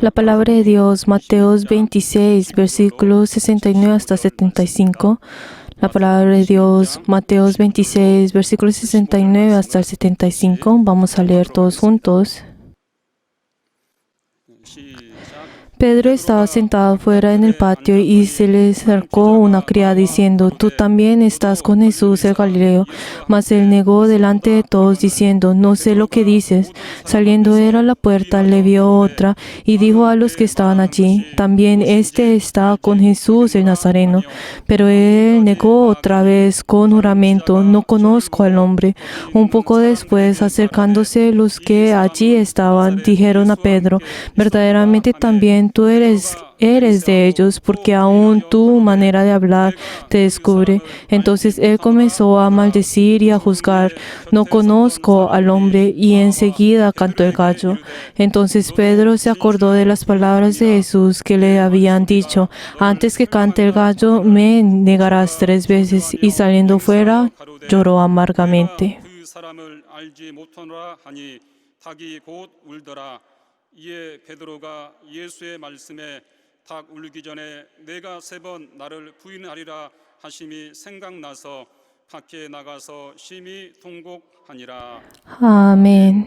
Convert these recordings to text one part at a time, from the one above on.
La palabra de Dios, Mateos 26, versículos 69 hasta 75. La palabra de Dios, Mateos 26, versículos 69 hasta el 75. Vamos a leer todos juntos. Pedro estaba sentado fuera en el patio y se le acercó una criada diciendo: «Tú también estás con Jesús el Galileo». Mas él negó delante de todos diciendo: «No sé lo que dices». Saliendo él a la puerta, le vio otra y dijo a los que estaban allí: «También este está con Jesús el Nazareno». Pero él negó otra vez con juramento: «No conozco al hombre». Un poco después, acercándose los que allí estaban, dijeron a Pedro: «Verdaderamente también tú eres de ellos, porque aún tu manera de hablar te descubre». Entonces él comenzó a maldecir y a juzgar: «No conozco al hombre», y enseguida cantó el gallo. Entonces Pedro se acordó de las palabras de Jesús que le habían dicho: «Antes que cante el gallo, me negarás 3 veces». Y saliendo fuera, lloró amargamente. 이에 베드로가 예수의 말씀에 닭 울기 전에 내가 3번 나를 부인하리라 하심이 생각나서 밖에 나가서 심히 통곡하니라. Amén.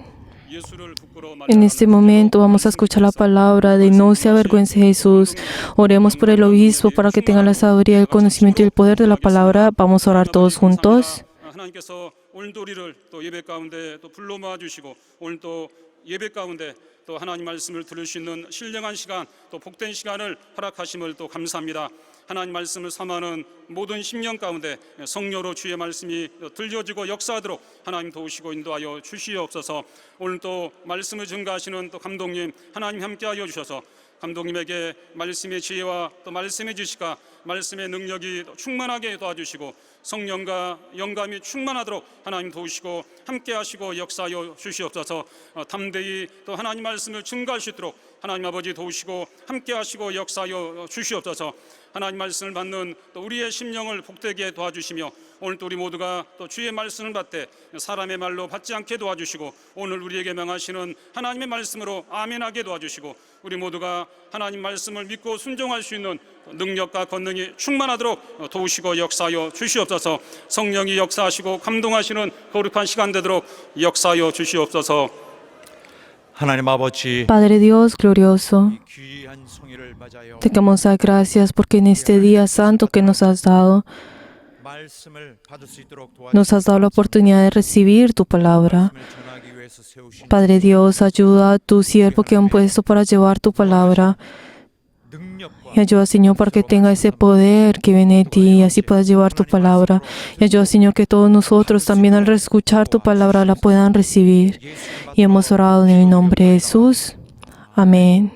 예수를 부끄러워 En este momento vamos a escuchar la palabra de no se avergüence Jesús. Oremos por el obispo para que tenga la sabiduría, el conocimiento y el poder de la palabra. Vamos a orar todos juntos. 하나님께서 오늘도 우리를 또 예배 가운데 또 불러 모아 주시고 오늘 또 예배 가운데 또 하나님 말씀을 들을 수 있는 신령한 시간 또 복된 시간을 허락하심을 또 감사합니다. 하나님 말씀을 삼아는 모든 심령 가운데 성령으로 주의 말씀이 들려지고 역사하도록 하나님 도우시고 인도하여 주시옵소서. 오늘 또 말씀을 증가하시는 또 감독님 하나님 함께하여 주셔서 감독님에게 말씀의 지혜와 또 말씀의 지식과 말씀의 능력이 충만하게 도와주시고 성령과 영감이 충만하도록 하나님 도우시고 함께하시고 역사하여 주시옵소서. 담대히 또 하나님 말씀을 증가할 수 있도록 하나님 아버지 도우시고 함께하시고 역사하여 주시옵소서. 하나님 말씀을 받는 또 우리의 심령을 복되게 도와주시며 오늘 또 우리 모두가 또 주의 말씀을 받되 사람의 말로 받지 않게 도와주시고 오늘 우리에게 명하시는 하나님의 말씀으로 아멘하게 도와주시고 우리 모두가 하나님 말씀을 믿고 순종할 수 있는 능력과 권능이 충만하도록 도우시고 역사하여 주시옵소서. 성령이 역사하시고 감동하시는 거룩한 시간 되도록 역사하여 주시옵소서. 하나님 아버지, Padre Dios glorioso, 이 귀한 성의를 맞아요. te damos las gracias porque en este día santo que nos has dado, 말씀을 받을 수 있도록 nos has dado la oportunidad de recibir tu palabra. 말씀을 전하기 위해서 세우신 Padre Dios, ayuda a tu siervo que han puesto para llevar tu palabra. 능력과 Y ayuda, Señor, para que tenga ese poder que viene de ti y así puedas llevar tu palabra. Y ayuda, Señor, que todos nosotros también al escuchar tu palabra la puedan recibir. Y hemos orado en el nombre de Jesús. Amén.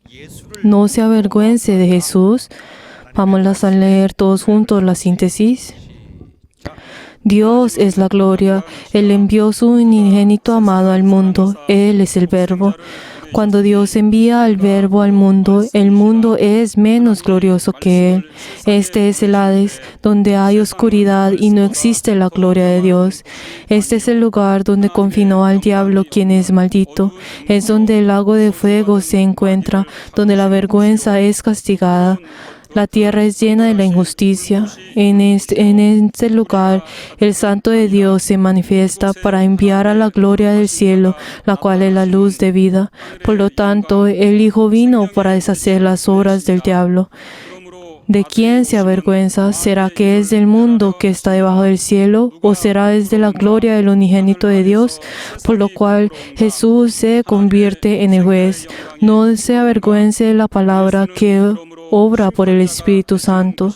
예수를 No se avergüence de Jesús. Vamos a leer todos juntos la síntesis. Dios es la gloria. Él envió su unigénito amado al mundo. Él es el Verbo. Cuando Dios envía al Verbo al mundo, el mundo es menos glorioso que Él. Este es el Hades, donde hay oscuridad y no existe la gloria de Dios. Este es el lugar donde confinó al diablo, quien es maldito. Es donde el lago de fuego se encuentra, donde la vergüenza es castigada. La tierra es llena de la injusticia. En este lugar, el Santo de Dios se manifiesta para enviar a la gloria del cielo, la cual es la luz de vida. Por lo tanto, el Hijo vino para deshacer las obras del diablo. ¿De quién se avergüenza? ¿Será que es del mundo que está debajo del cielo? ¿O será desde la gloria del unigénito de Dios? Por lo cual Jesús se convierte en el juez. No se avergüence de la palabra que obra por el Espíritu Santo.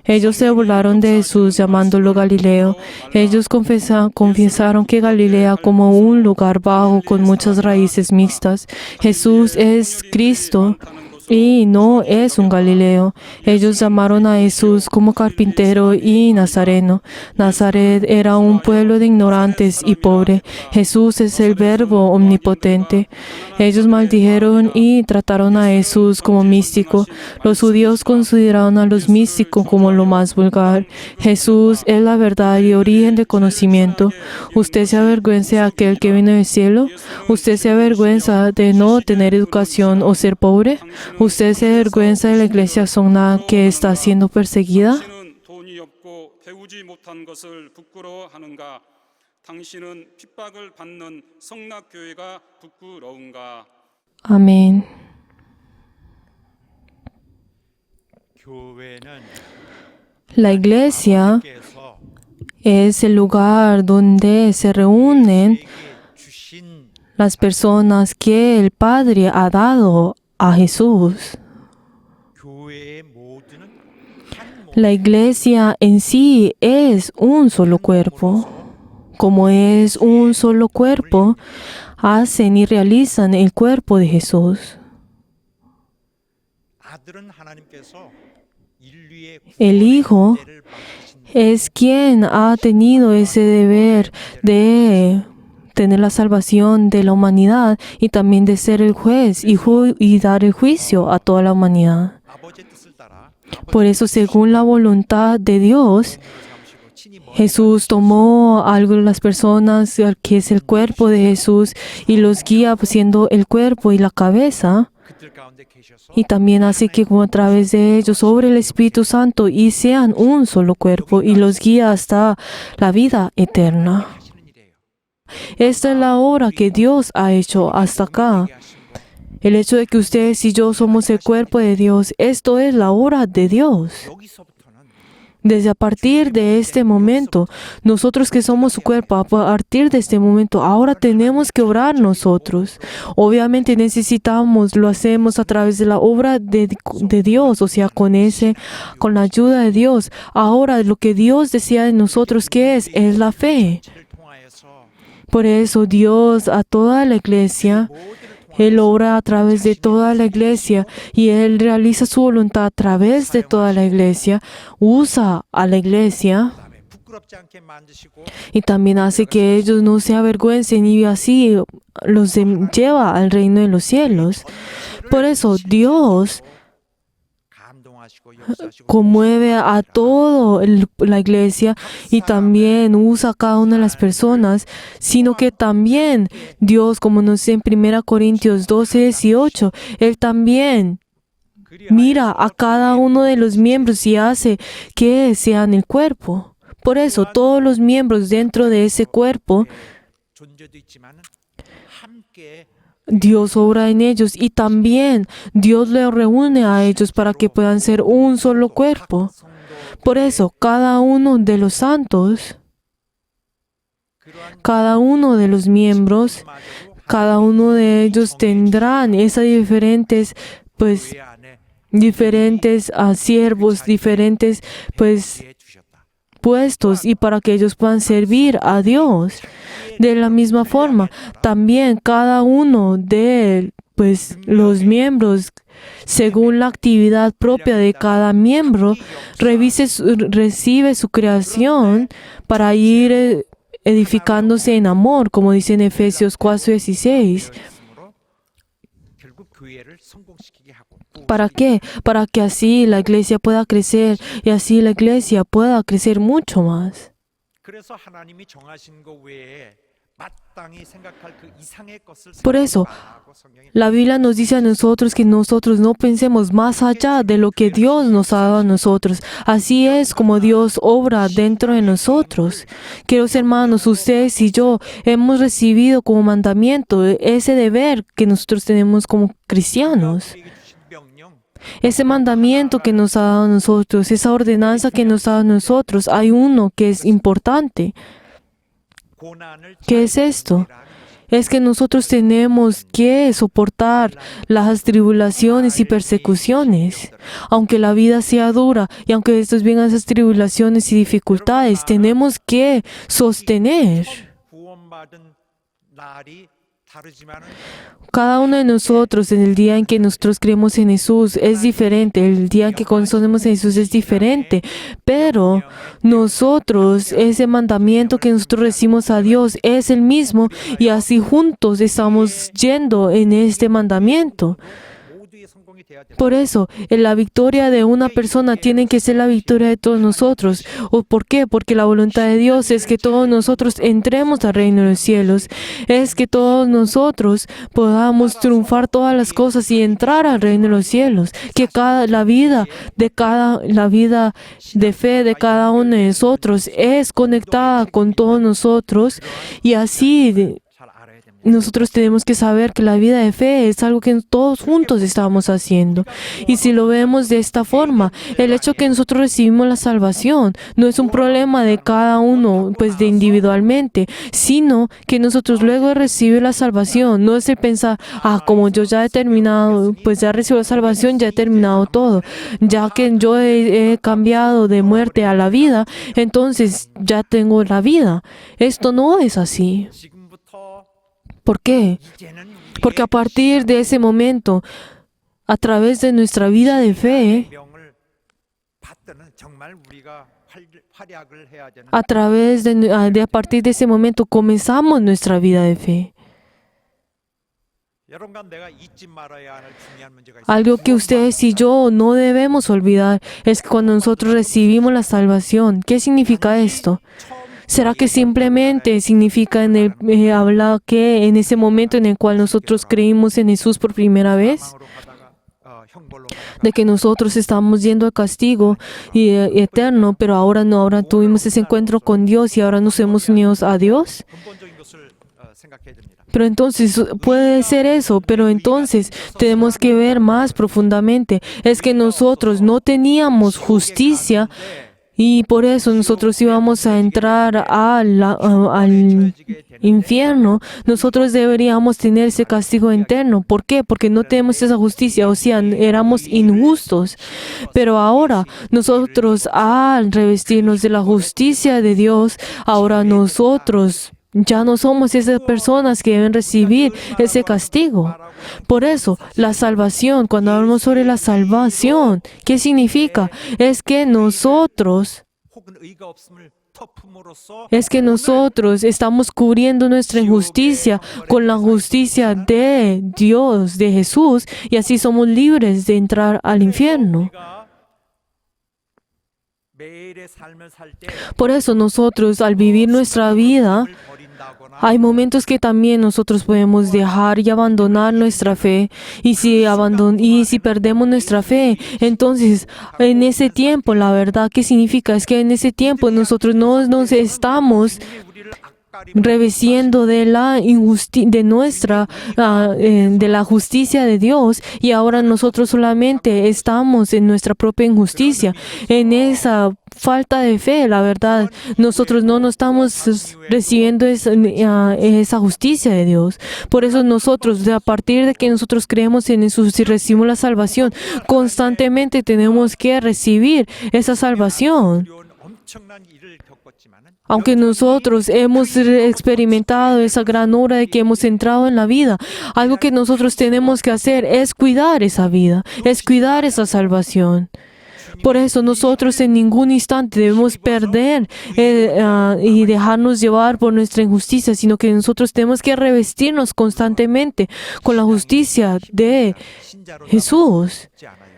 Ellos se burlaron de Jesús llamándolo Galileo. Ellos confesaron que Galilea como un lugar bajo con muchas raíces mixtas. Jesús es Cristo y no es un Galileo. Ellos llamaron a Jesús como carpintero y nazareno. Nazaret era un pueblo de ignorantes y pobre. Jesús es el Verbo omnipotente. Ellos maldijeron y trataron a Jesús como místico. Los judíos consideraron a los místicos como lo más vulgar. Jesús es la verdad y origen de conocimiento. ¿Usted se avergüenza de aquel que vino del cielo? ¿Usted se avergüenza de no tener educación o ser pobre? ¿Usted se avergüenza de la iglesia Songna que está siendo perseguida? 당신은 돈이 없고 배우지 못한 것을 부끄러워하는가? 당신은 핍박을 받는 성락교회가 부끄러운가? Amén. 교회는 La iglesia 께서 es el lugar donde se reúnen 우리에게 주신 las personas que el Padre ha dado a Jesús. 교회의 모두는 한 La iglesia en sí es un solo cuerpo. Como es un solo cuerpo, hacen y realizan el cuerpo de Jesús. 아들은 하나님께서 인류의 El Hijo 구원의 때를 맡기신 es quien ha tenido ese deber de tener la salvación de la humanidad y también de ser el juez y dar el juicio a toda la humanidad. 아버지의 뜻을 따라 Por eso, según la voluntad de Dios, 삼으시고 친히 Jesús tomó algo de las personas que es el cuerpo de Jesús y los guía siendo el cuerpo y la cabeza. 그들 가운데 계셔서 Y también hace que como a través de ellos sobre el Espíritu Santo y sean un solo cuerpo y los guía hasta la vida eterna. 하시는 일이에요. Esta es la obra que Dios ha hecho hasta acá. 하신 것. El hecho de que ustedes y yo somos el cuerpo de Dios, esto es la obra de Dios. 여기서부터는 Desde a partir de este momento, nosotros que somos su cuerpo, a partir de este momento, ahora tenemos que orar nosotros. Obviamente necesitamos, lo hacemos a través de la obra de Dios, o sea, con la ayuda de Dios. Ahora lo que Dios desea de nosotros, ¿qué es? Es la fe. 전체를 통하여서 Por eso Dios a toda la iglesia, 모두를 Él obra a través de toda la iglesia y Él realiza su voluntad a través de toda la iglesia, usa a la iglesia 통하여 부끄럽지 않게 만드시고 y también hace que ellos no se avergüencen y así los lleva al reino de los cielos. Por eso Dios 감동하시고 역사하시고 conmueve a toda la iglesia y también usa a cada una de las personas, sino que también Dios, como nos dice en 1 Corintios 12:18, Él también mira a cada uno de los miembros y hace que sean el cuerpo. Por eso todos los miembros dentro de ese cuerpo, 존재도 있지만 함께 Dios obra en ellos y también Dios les reúne a ellos para que puedan ser un solo cuerpo. Por eso cada uno de los santos, cada uno de los miembros, cada uno de ellos tendrán esas diferentes siervos, diferentes puestos y para que ellos puedan servir a Dios. De la misma forma, también cada uno de los miembros, según la actividad propia de cada miembro, recibe su creación para ir edificándose en amor, como dice en Efesios 4:16. 결국 교회를 성공시키게 하고 ¿Para qué? Para que así la iglesia pueda crecer y así la iglesia pueda crecer mucho más. 그래서 하나님이 정하신 것 외에 마땅히 생각할 그 이상의 것을 Por eso, 생각하라고 성경이 La Biblia nos dice a nosotros que nosotros no pensemos más allá de lo que Dios nos ha dado a nosotros. Así es como Dios obra dentro de nosotros. Queridos hermanos, ustedes y yo hemos recibido como mandamiento ese deber que nosotros tenemos como cristianos. 우리에게 주신 명령 Ese mandamiento que nos ha dado a nosotros, esa ordenanza que nos ha dado a nosotros, hay uno que es importante. 고난을 ¿Qué es esto? 잘하는 Es que nosotros tenemos que soportar las tribulaciones y persecuciones. Aunque la vida sea dura y aunque estos vengan esas tribulaciones y dificultades, tenemos que sostener. 구원받은 날이 다르지만은 Cada uno de nosotros en el día en que nosotros creemos en Jesús es diferente, el día en que conocemos a Jesús es diferente, pero nosotros, ese mandamiento que nosotros recibimos a Dios es el mismo y así juntos estamos yendo en este mandamiento. 모두의 성공이 돼야 된다. Por eso, la victoria de una persona tiene que ser la victoria de todos nosotros. ¿O por qué? Porque la voluntad de Dios es que todos nosotros entremos al reino de los cielos. Es que todos nosotros podamos triunfar todas las cosas y entrar al reino de los cielos. Que la vida de fe de cada uno de nosotros es conectada con todos nosotros y así 잘 알아야 됩니다. nosotros tenemos que saber que la vida de fe es algo que todos juntos estamos haciendo. Y si lo vemos de esta forma, el hecho que nosotros recibimos la salvación no es un problema de cada uno, de individualmente, sino que nosotros luego de recibir la salvación, no es el pensar, como yo ya he terminado, ya recibo la salvación, ya he terminado todo. Ya que yo he cambiado de muerte a la vida, entonces ya tengo la vida. Esto no es así. 지금부터 ¿Por qué? 이제는 Porque a partir de ese momento, a través de nuestra vida de fe, 명을 받드는 정말 우리가 활약을 해야 되는 a través a partir de ese momento comenzamos nuestra vida de fe. 여러분과 내가 잊지 말아야 할 중요한 문제가 있습니다. Algo que ustedes y yo no debemos olvidar es que cuando nosotros recibimos la salvación, ¿qué significa esto? 처음 ¿Será que simplemente significa habla que en ese momento en el cual nosotros creímos en Jesús por primera vez, 사망으로 가다가 형벌로 de que nosotros estamos yendo al castigo eterno, pero ahora tuvimos ese encuentro con Dios y ahora nos hemos unido a Dios? 근본적인 것을 생각해야 됩니다. Pero entonces puede ser eso, pero entonces tenemos que ver más profundamente. Es que nosotros no teníamos justicia y por eso nosotros íbamos a entrar al infierno. Nosotros deberíamos tener ese castigo eterno. ¿Por qué? Porque no tenemos esa justicia, o sea, éramos injustos. Pero ahora nosotros, al revestirnos de la justicia de Dios, ahora nosotros ya no somos esas personas que deben recibir ese castigo. Por eso, la salvación, cuando hablamos sobre la salvación, ¿qué significa? Es que nosotros 혹은 의가 없음을 터품으로써 estamos cubriendo nuestra injusticia con la justicia de Dios, de Jesús, y así somos libres de entrar al infierno. 우리가 매일의 삶을 살 때 Por eso nosotros, al vivir nuestra vida, 버린다거나 hay momentos que también nosotros podemos dejar y abandonar nuestra fe. Y si perdemos nuestra fe, entonces en ese tiempo, la verdad, ¿qué significa? Es que en ese tiempo nosotros no nos estamos 우리를 악가림 revestiendo de la de la justicia de Dios, y ahora nosotros solamente estamos en nuestra propia injusticia, en esa falta de fe. La verdad, nosotros no estamos recibiendo esa justicia de Dios. Por eso nosotros, a partir de que nosotros creemos en Jesús y recibimos la salvación, constantemente tenemos que recibir esa salvación. 어려운 엄청난 일을 겪었지만은 Aunque nosotros hemos experimentado esa gran obra de que hemos entrado en la vida, algo que nosotros tenemos que hacer es cuidar esa vida, es cuidar esa salvación. Por eso nosotros en ningún instante debemos perder y dejarnos llevar por nuestra injusticia, sino que nosotros tenemos que revestirnos constantemente con la justicia de 신자로 Jesús. 남지 않아요.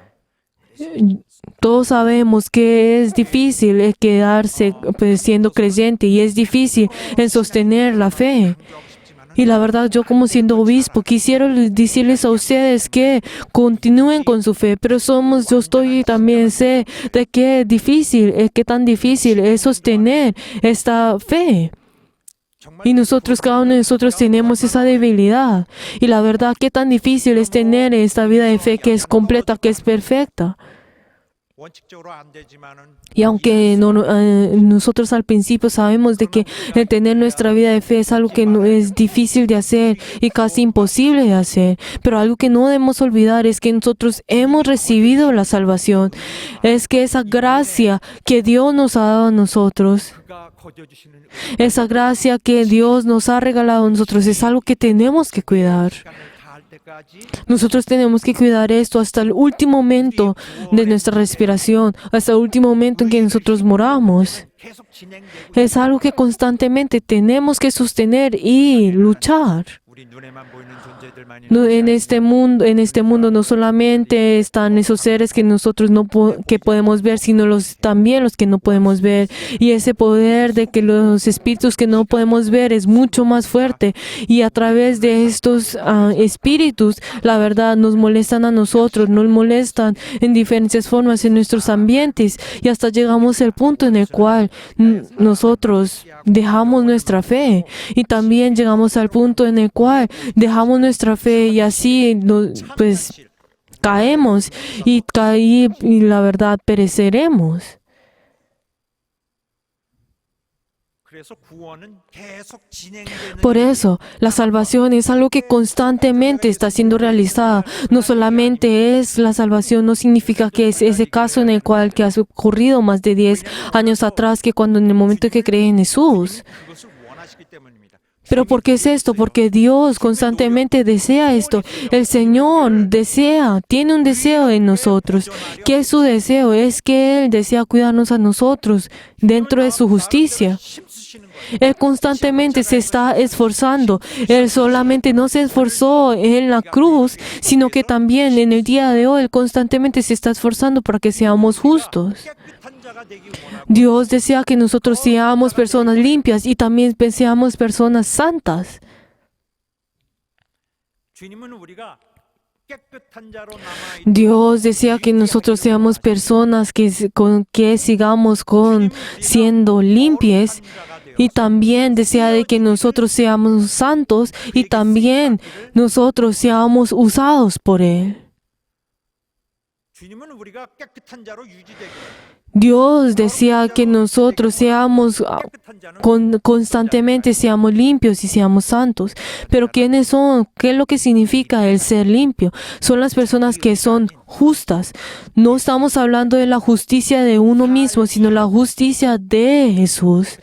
Todos sabemos que es difícil quedarse pues, siendo creyente, y es difícil en sostener la fe. Y la verdad, yo como siendo obispo quisiera decirles a ustedes que continúen con su fe, pero yo estoy también sé de qué tan difícil es sostener esta fe. Y cada uno de nosotros tenemos esa debilidad. Y la verdad, qué tan difícil es tener esta vida de fe que es completa, que es perfecta. 원칙적으로 안 되지만은 Y aunque nosotros al principio sabemos de que el tener nuestra vida de fe es algo que no es difícil de hacer y casi imposible de hacer, pero algo que no debemos olvidar es que nosotros hemos recibido la salvación. Es que esa gracia que Dios nos ha dado a nosotros, 그가 거저 주시는 esa gracia que Dios nos ha regalado a nosotros, es algo que tenemos que cuidar. 시간을 다할 때까지 Nosotros tenemos que cuidar esto hasta el último momento de nuestra respiración, hasta el último momento en que nosotros moramos. 계속 진행되고 Es algo que constantemente tenemos que sostener y luchar. 우리 눈에만 보이는 존재들만이 En este mundo no solamente están esos seres que nosotros que podemos ver, sino también los que no podemos ver. Y ese poder de que los espíritus que no podemos ver es mucho más fuerte. Y a través de estos espíritus, la verdad, nos molestan a nosotros, nos molestan en diferentes formas en nuestros ambientes. Y hasta llegamos al punto en el cual nosotros dejamos nuestra fe. Y también llegamos al punto en el cual dejamos nuestra fe y así pues caemos y la verdad pereceremos. 그래서 구원은 계속 진행되는 Por eso, la salvación es algo que constantemente está siendo realizada. No solamente es la salvación, no significa que es ese caso en el cual que ha ocurrido más de 10 años atrás, que cuando en el momento que creí en Jesús. 그것을 원하시기 때문입니다. Pero ¿por qué es esto? Porque Dios constantemente desea esto. El Señor tiene un deseo en nosotros. ¿Qué es su deseo? Es que Él desea cuidarnos a nosotros dentro de su justicia. 힘쓰시는 Él constantemente se está esforzando. Él solamente no se esforzó en la cruz, sino que también en el día de hoy Él constantemente se está esforzando para que seamos justos. 깨끗한 자가 되기 원하고 Dios desea que nosotros seamos personas limpias y también seamos personas santas. 주님은 우리가 깨끗한 자로 남아 Dios desea que nosotros seamos personas que sigamos siendo limpias y también desea de que nosotros seamos santos y también nosotros seamos usados por Él. 주님은 우리가 깨끗한 자로 유지되기를 Dios desea que nosotros seamos 깨끗한 자는 constantemente seamos limpios y seamos santos. Pero ¿quiénes son? ¿Qué es lo que significa el ser limpio? Son las personas que son justas. No estamos hablando de la justicia de uno mismo, sino la justicia de Jesús.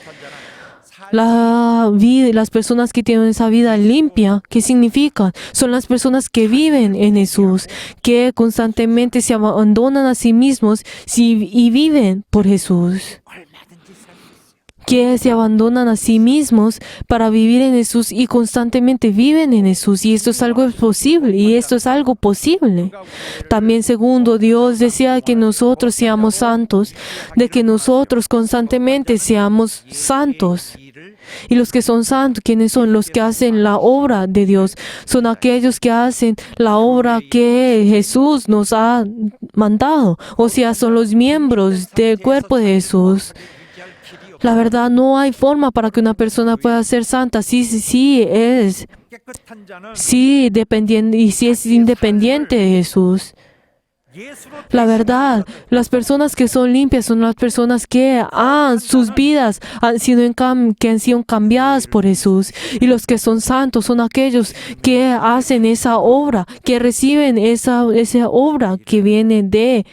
Las personas que tienen esa vida limpia, ¿qué significa? Son las personas que viven en Jesús, que constantemente se abandonan a sí mismos y viven por Jesús. 얼마든지 살 수 있어요. Que se abandonan a sí mismos para vivir en Jesús y constantemente viven en Jesús. Y esto es algo posible, y esto es algo posible. También segundo, Dios desea que nosotros seamos santos, de que nosotros constantemente seamos santos. 일을 Y los que son santos, ¿quiénes son? Los que hacen la obra de Dios. Son aquellos que hacen la obra que Jesús nos ha mandado. O sea, son los miembros del cuerpo de Jesús. 유지할 길이 없 La verdad, no hay forma para que una persona pueda ser santa. Sí es. 깨끗한 자는 Sí, dependiendo, y sí es independiente de Jesús. 예수로 La verdad, las personas que son limpias son las personas que sus vidas han sido cambiadas por Jesús. Y los que son santos son aquellos que hacen esa obra, que reciben esa obra que viene de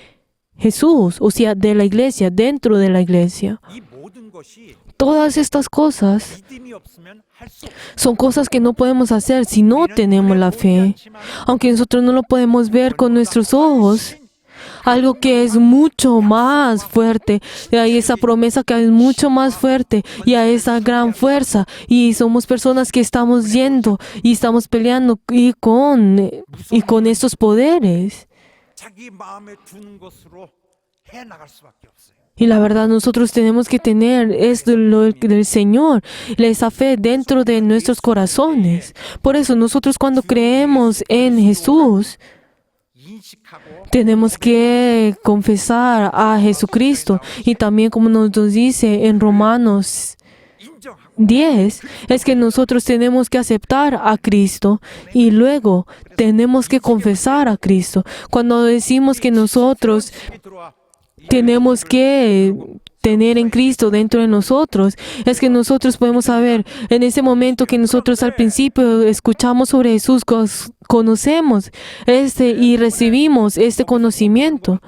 Jesús, o sea, de la iglesia, dentro de la iglesia. 이 모든 것이 Todas estas cosas 믿음이 없으면 할 수 없어요. son cosas que no podemos hacer si no tenemos la fe. Aunque nosotros no lo podemos ver con nuestros ojos, algo que es mucho más fuerte, y hay esa promesa que es mucho más fuerte y hay esa gran fuerza, y somos personas que estamos yendo y estamos peleando y con estos poderes. 자기 마음에 둔 것으로 해 나갈 수밖에 없어요. Y la verdad, nosotros tenemos que tener esto del Señor, esa fe dentro de nuestros corazones. Por eso nosotros cuando creemos en Jesús, 인식하고 tenemos que confesar a Jesucristo. Y también como nos dice en Romanos 인정하고 10, es que nosotros tenemos que aceptar a Cristo y luego tenemos que confesar a Cristo. Cuando decimos que nosotros 들어와 tenemos que tener en Cristo dentro de nosotros, es que nosotros podemos saber en ese momento que nosotros al principio escuchamos sobre Jesús, conocemos y recibimos este conocimiento,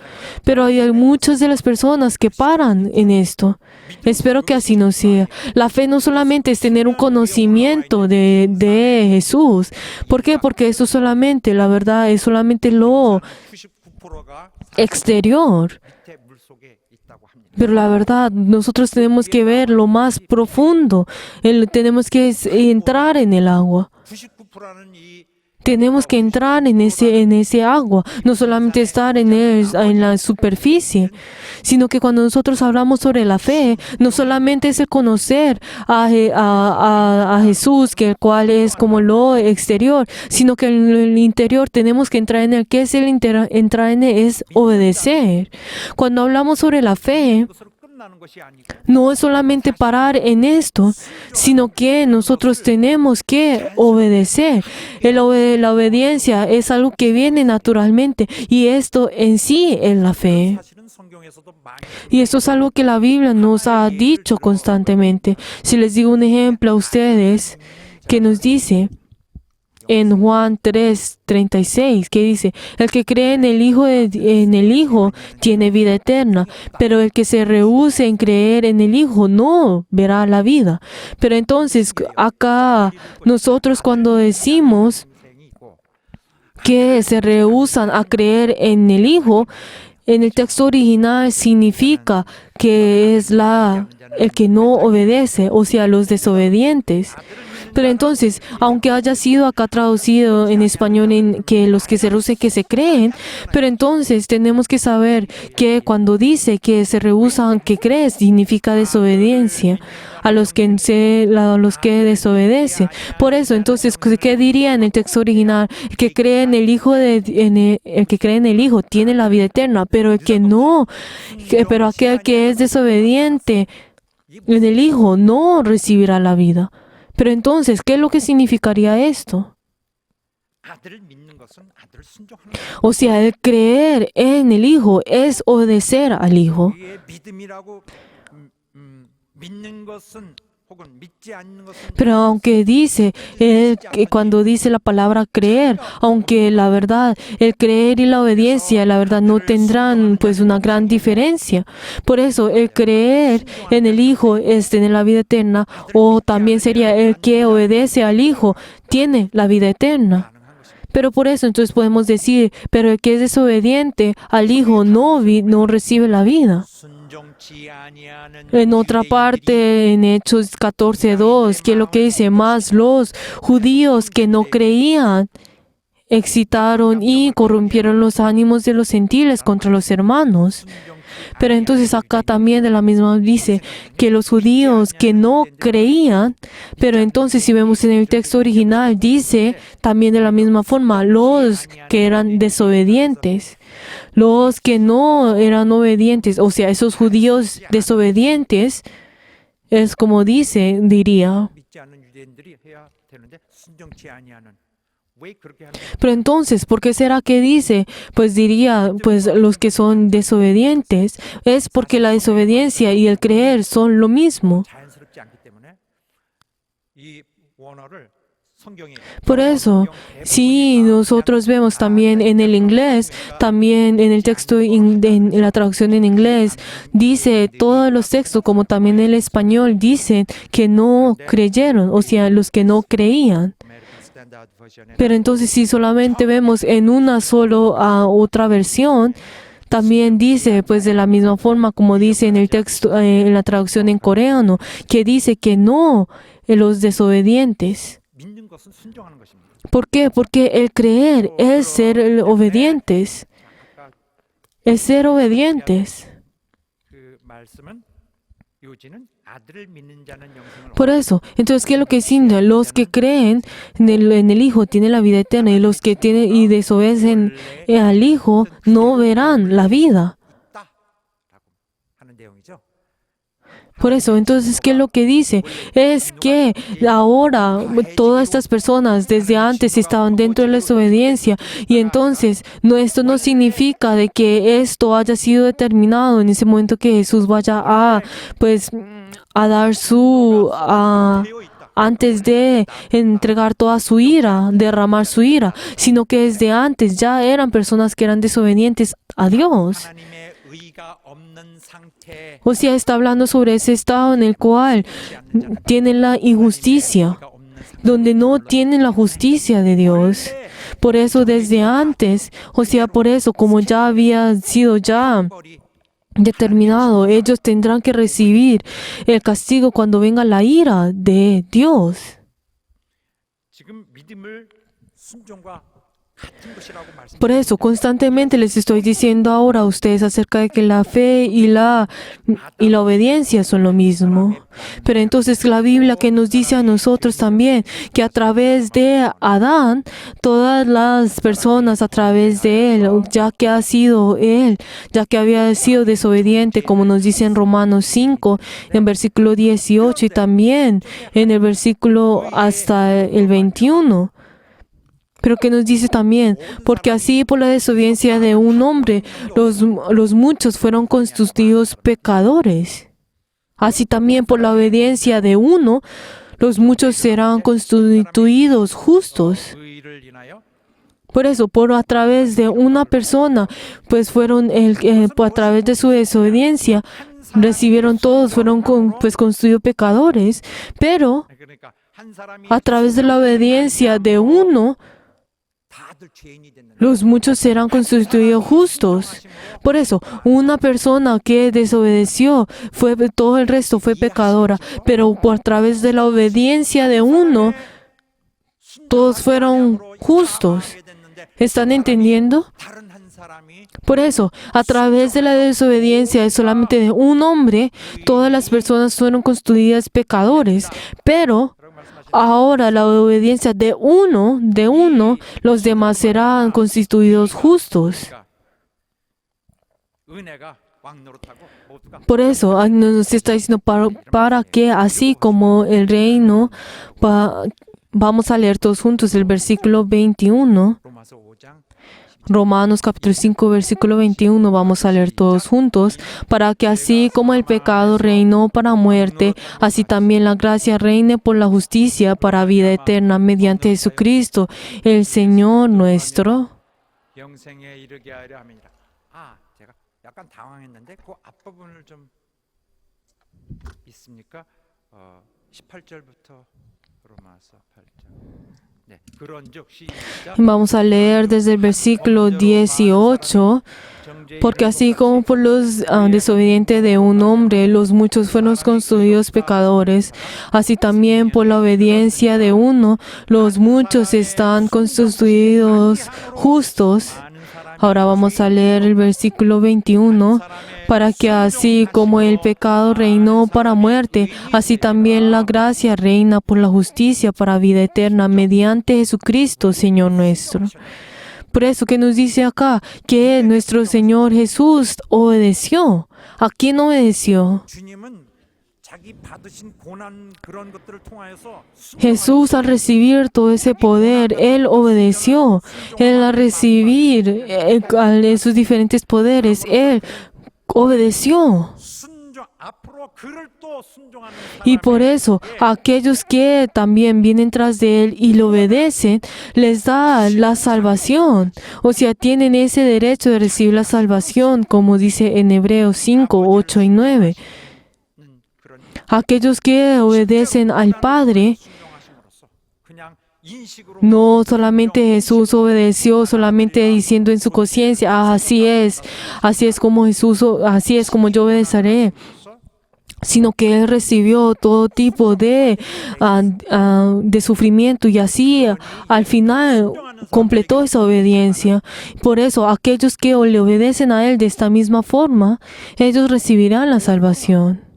pero hay muchas de las personas que paran en esto. Espero que así no sea. La fe no solamente es tener un conocimiento de Jesús. ¿Por qué? Porque eso solamente, la verdad, es solamente lo 99%가 exterior. 밑에 물 속에 있다고 합니다. Pero la verdad, nosotros tenemos que ver lo más profundo. Tenemos que entrar en el agua. 99%는 이 Tenemos que entrar en ese agua, no solamente estar en la superficie, sino que cuando nosotros hablamos sobre la fe, no solamente es el conocer a Jesús, que el cual es como lo exterior, sino que en el interior tenemos que entrar en él. ¿Qué es entrar en él? Es obedecer. Cuando hablamos sobre la fe, 것으로 끝나는 것이 아니고 no es solamente parar en esto, sino que nosotros tenemos que obedecer. La obediencia es algo que viene naturalmente y esto en sí es la fe. 사실은 성경에서도 많이 Y esto es algo que la Biblia nos ha dicho constantemente. Si les digo un ejemplo a ustedes que nos dice en Juan 3:36, que dice, el que cree en el Hijo tiene vida eterna, pero el que se rehúse en creer en el Hijo no verá la vida. Pero entonces acá nosotros cuando decimos 인생이 있고 que se rehúsan a creer en el Hijo, en el texto original significa que es el que no obedece, o sea, los desobedientes. Pero entonces, aunque haya sido acá traducido en español en que los que se rehusan que se creen, pero entonces tenemos que saber que cuando dice que se rehusan que crees, significa desobediencia a los que desobedecen. Por eso, entonces, ¿qué diría en el texto original? El que cree en el Hijo el que cree en el Hijo tiene la vida eterna, pero el que no, pero aquel que es desobediente en el Hijo no recibirá la vida. Pero entonces, ¿qué es lo que significaría esto? 아들을 믿는 것은 아들을 순종하는 거예요. O sea, el creer en el Hijo es obedecer al Hijo. 우리의 믿음이라고 믿는 것은 혹은 믿지 않는 것은 Pero aunque dice, que cuando dice la palabra creer, aunque la verdad, el creer y la obediencia, la verdad no tendrán pues una gran diferencia. Por eso el creer en el Hijo es tener la vida eterna, o también sería el que obedece al Hijo tiene la vida eterna. 가능한 것입니다. Pero por eso entonces podemos decir, pero el que es desobediente al Hijo no recibe la vida. 순종치 아니하는 En otra parte, en Hechos 14:2, que es lo que dice, más los judíos que no creían excitaron y corrompieron los ánimos de los gentiles contra los hermanos. Pero entonces acá también de la misma dice que los judíos que no creían, pero entonces si vemos en el texto original dice también de la misma forma los que eran desobedientes, los que no eran obedientes, o sea, esos judíos desobedientes es como diría. 믿지 않는 유대인들이 해야 되는데 순종치 아니하는 왜 그렇게 하는 Pero entonces, ¿por qué será que dice? Pues diría, pues los que son desobedientes, es porque la desobediencia y el creer son lo mismo. 자연스럽지 않기 때문에 이 원어를 성경이 Por eso, si nosotros vemos también en el inglés, también en el texto, en la traducción en inglés, dice, todos los textos, como también en el español, dicen que no creyeron, o sea, los que no creían. American Standard Version에 Pero entonces si solamente vemos en una otra versión, también dice, pues de la misma forma como dice en el texto, en la traducción en coreano, que dice que no los desobedientes. 믿는 것은 순종하는 것입니다. ¿Por qué? Porque el creer es ser obedientes. 아까 Es ser obedientes. 그 말씀은 요지는 아들을 믿는 자는 영생을 Por eso, entonces, ¿qué es lo que dice? Los que creen en el Hijo tienen la vida eterna y los que tienen y desobedecen al Hijo no verán la vida. 얻다라고 하는 내용이죠. Por eso, entonces, ¿qué es lo que dice? Es que ahora todas estas personas desde antes estaban dentro de la desobediencia y entonces esto no significa de que esto haya sido determinado en ese momento que Jesús vaya a dar 되어 있다. antes de entregar toda su ira, derramar su ira, sino que desde antes ya eran personas que eran desobedientes a Dios. 하나님의 의가 없는 상태. O sea, está hablando sobre ese estado en el cual tienen la injusticia, 의가 없는 상태. donde no tienen la justicia de Dios. Por eso desde antes, o sea, por eso como ya había sido ya 벌이 determinado, ellos tendrán que recibir el castigo cuando venga la ira de Dios. 지금 믿음을 순종과 같은 것이라고 말씀. Por eso, constantemente les estoy diciendo ahora a ustedes acerca de que la fe y la obediencia son lo mismo. Pero entonces la Biblia que nos dice a nosotros también que a través de Adán, todas las personas a través de él, ya que había sido desobediente, como nos dice en Romanos 5, en versículo 18 y también en el versículo hasta el 21. Pero que nos dice también, porque así por la desobediencia de un hombre, los muchos fueron constituidos pecadores. Así también por la obediencia de uno, los muchos serán constituidos justos. 의를 인하여 Por eso, a través de una persona, pues a través de su desobediencia, fueron constituidos pecadores. Pero 그러니까 한 사람이 a través de la obediencia de uno, 다들 죄인이 됐는데 los muchos serán constituidos justos. Por eso, una persona que desobedeció, todo el resto fue pecadora, pero por través de la obediencia de uno, todos fueron justos. ¿Están entendiendo? 다른 한 사람이 Por eso, a través de la desobediencia de solamente de un hombre, todas las personas fueron constituidas pecadores. Pero ahora la obediencia de uno, los demás serán constituidos justos. 은혜가 왕노릇하고 모두가 Por eso nos está diciendo para que así como el reino, vamos a leer todos juntos el versículo 21. 로마서 5장 Romanos capítulo 5, versículo 21, vamos a leer todos juntos, para que así como el pecado reinó para muerte, así también la gracia reine por la justicia para vida eterna mediante Jesucristo, el Señor nuestro. 영생에 이르게 하려 함이니라. 제가 약간 당황했는데 그 앞부분을 좀 있습니까? 18절부터 로마서 8장. 네, 그런즉 시작. Vamos a leer desde el versículo 18. Porque así como por los desobedientes de un hombre, los muchos fueron constituidos pecadores, así también por la obediencia de uno, los muchos están constituidos justos. Ahora vamos a leer el versículo 21. Para que así como el pecado reinó para muerte, así también la gracia reina por la justicia para vida eterna mediante Jesucristo, Señor nuestro. Por eso que nos dice acá que nuestro Señor Jesús obedeció. ¿A quién obedeció? 주님은 자기 받으신 고난 그런 것들을 통하여서 Jesús al recibir todo ese poder, Él obedeció. Él al recibir esos diferentes poderes, Él obedeció. 순종 앞으로 그를 또 순종하는 Y por eso, a aquellos que también vienen tras de Él y lo obedecen, les da la salvación. O sea, tienen ese derecho de recibir la salvación, como dice en Hebreos 5, 8 y 9. Aquellos que obedecen al Padre, 순종하심으로써 그냥 인식으로 no solamente Jesús obedeció, solamente diciendo en su conciencia, así es como Jesús, así es como yo obedeceré, sino que Él recibió todo tipo de sufrimiento y así al final completó esa obediencia. Por eso, aquellos que le obedecen a Él de esta misma forma, ellos recibirán la salvación.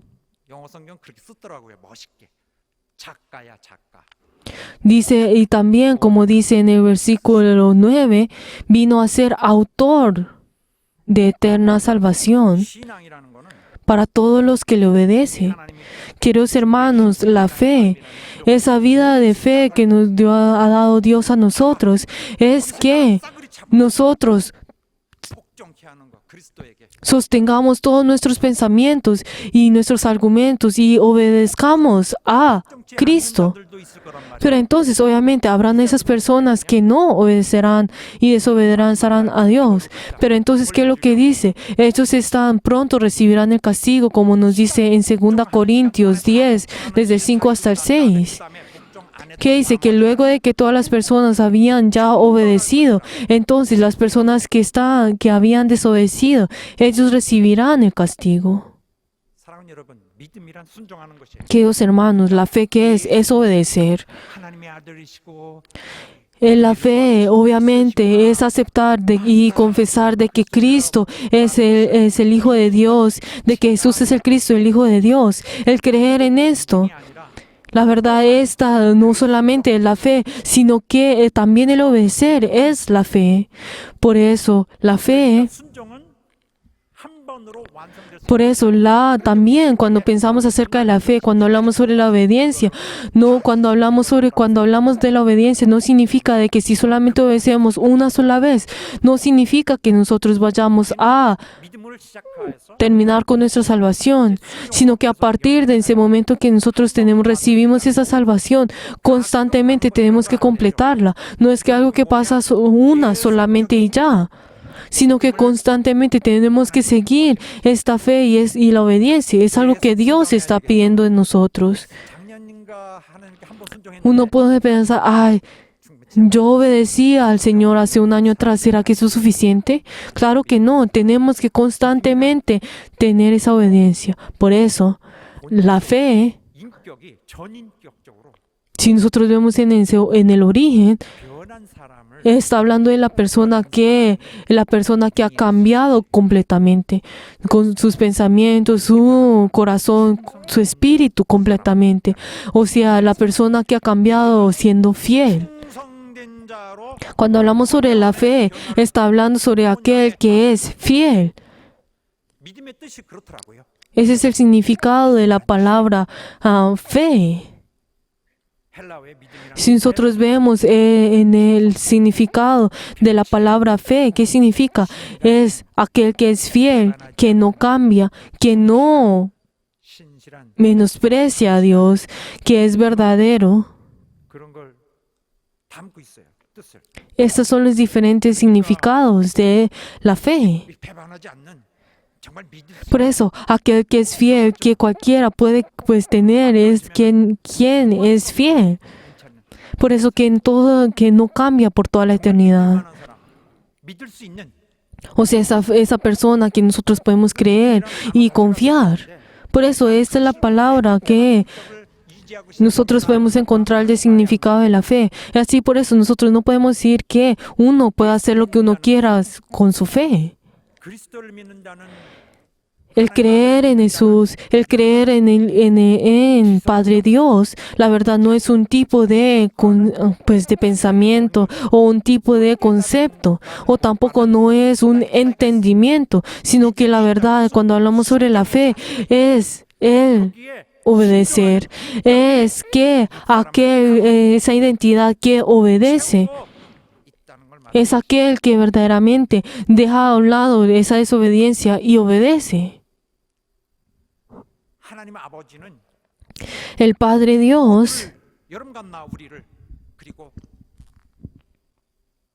영어 성경 그렇게 쓰더라고요. 멋있게. 작가야 작가. Dice, y también como dice en el versículo 9, vino a ser autor de eterna salvación 신앙이라는 거는 para todos los que le obedecen. Queridos hermanos, la fe, esa vida de fe que nos ha dado Dios a nosotros, es que nosotros 복종케 하는 거 그리스도에게 sostengamos todos nuestros pensamientos y nuestros argumentos y obedezcamos a Cristo. 자들도 있을 거란 말이에요. Pero entonces, obviamente, habrán esas personas que no obedecerán y desobedecerán a Dios. Pero entonces, ¿qué es lo que dice? Ellos están pronto, recibirán el castigo, como nos dice en 2 Corintios 10, desde el 5 hasta el 6. Que dice que luego de que todas las personas habían ya obedecido, entonces las personas que habían desobedecido, ellos recibirán el castigo. 사랑하는 여러분, 믿음이란 순종하는 것이에요. Queridos hermanos, la fe que es obedecer. 하나님의 아들이시고 La fe, obviamente, es aceptar y confesar de que Cristo es el Hijo de Dios, de que Jesús es el Cristo, el Hijo de Dios. El creer en esto. 아니라 La verdad esta no solamente es la fe, sino que también el obedecer es la fe. Por eso, la fe, 순종은 한 번으로 완성될 수 por eso también cuando pensamos acerca de la fe, cuando hablamos sobre la obediencia, cuando hablamos de la obediencia, no significa de que si solamente obedecemos una sola vez, no significa que nosotros vayamos a 믿음을 시작하여서 terminar con nuestra salvación, sino que a partir de ese momento que nosotros recibimos esa salvación, constantemente tenemos que completarla. No es que algo que pasa una solamente y ya, sino que constantemente tenemos que seguir esta fe y la obediencia. Es algo que Dios está pidiendo de nosotros. 작년인가 하나님께 한 번 순종했는데 Uno puede pensar, Yo obedecí al Señor hace un año atrás. ¿Será que eso es suficiente? Claro que no. Tenemos que constantemente tener esa obediencia. Por eso, la fe, 인격이 전인격적으로 si nosotros vemos en el origen, 변한 사람을 está hablando de la persona que ha cambiado completamente, con sus pensamientos, su corazón, su espíritu completamente. O sea, la persona que ha cambiado siendo fiel. 충성된 자로 Cuando hablamos sobre la fe, está hablando sobre aquel que es fiel. 믿음의 뜻이 그렇더라고요. Ese es el significado de la palabra fe. 헬라어의 믿음이란 Si nosotros vemos en el significado de la palabra fe, ¿qué significa? Es aquel que es fiel, que no cambia, que no 신실한 menosprecia a Dios, que es verdadero. 그런 걸 담고 있어요. 뜻을 Estos son los diferentes significados de la fe. 배반하지 않는 정말 믿을 수 Por eso, aquel que es fiel, que cualquiera puede tener, es quien es fiel. 괜찮은 Por eso que en todo, que no cambia por toda la eternidad. 만한 사람 믿을 수 있는 O sea, esa persona que nosotros podemos creer y confiar. Por eso, esta es la palabra que 인격을 유지하고 nosotros podemos encontrar de significado de la fe. Y así, por eso, nosotros no podemos decir que uno puede hacer lo que uno quiera con su fe. 그리스도를 믿는다는 El creer en Jesús, el creer en Padre Dios, la verdad no es un tipo de pensamiento o un tipo de concepto, o tampoco no es un entendimiento, sino que la verdad, cuando hablamos sobre la fe, es el 거기에 obedecer, es que esa identidad que obedece, 있다는 걸 말. es aquel que verdaderamente deja a un lado esa desobediencia y obedece. 하나님 아버지는 El Padre Dios 여러분과 우리를 그리고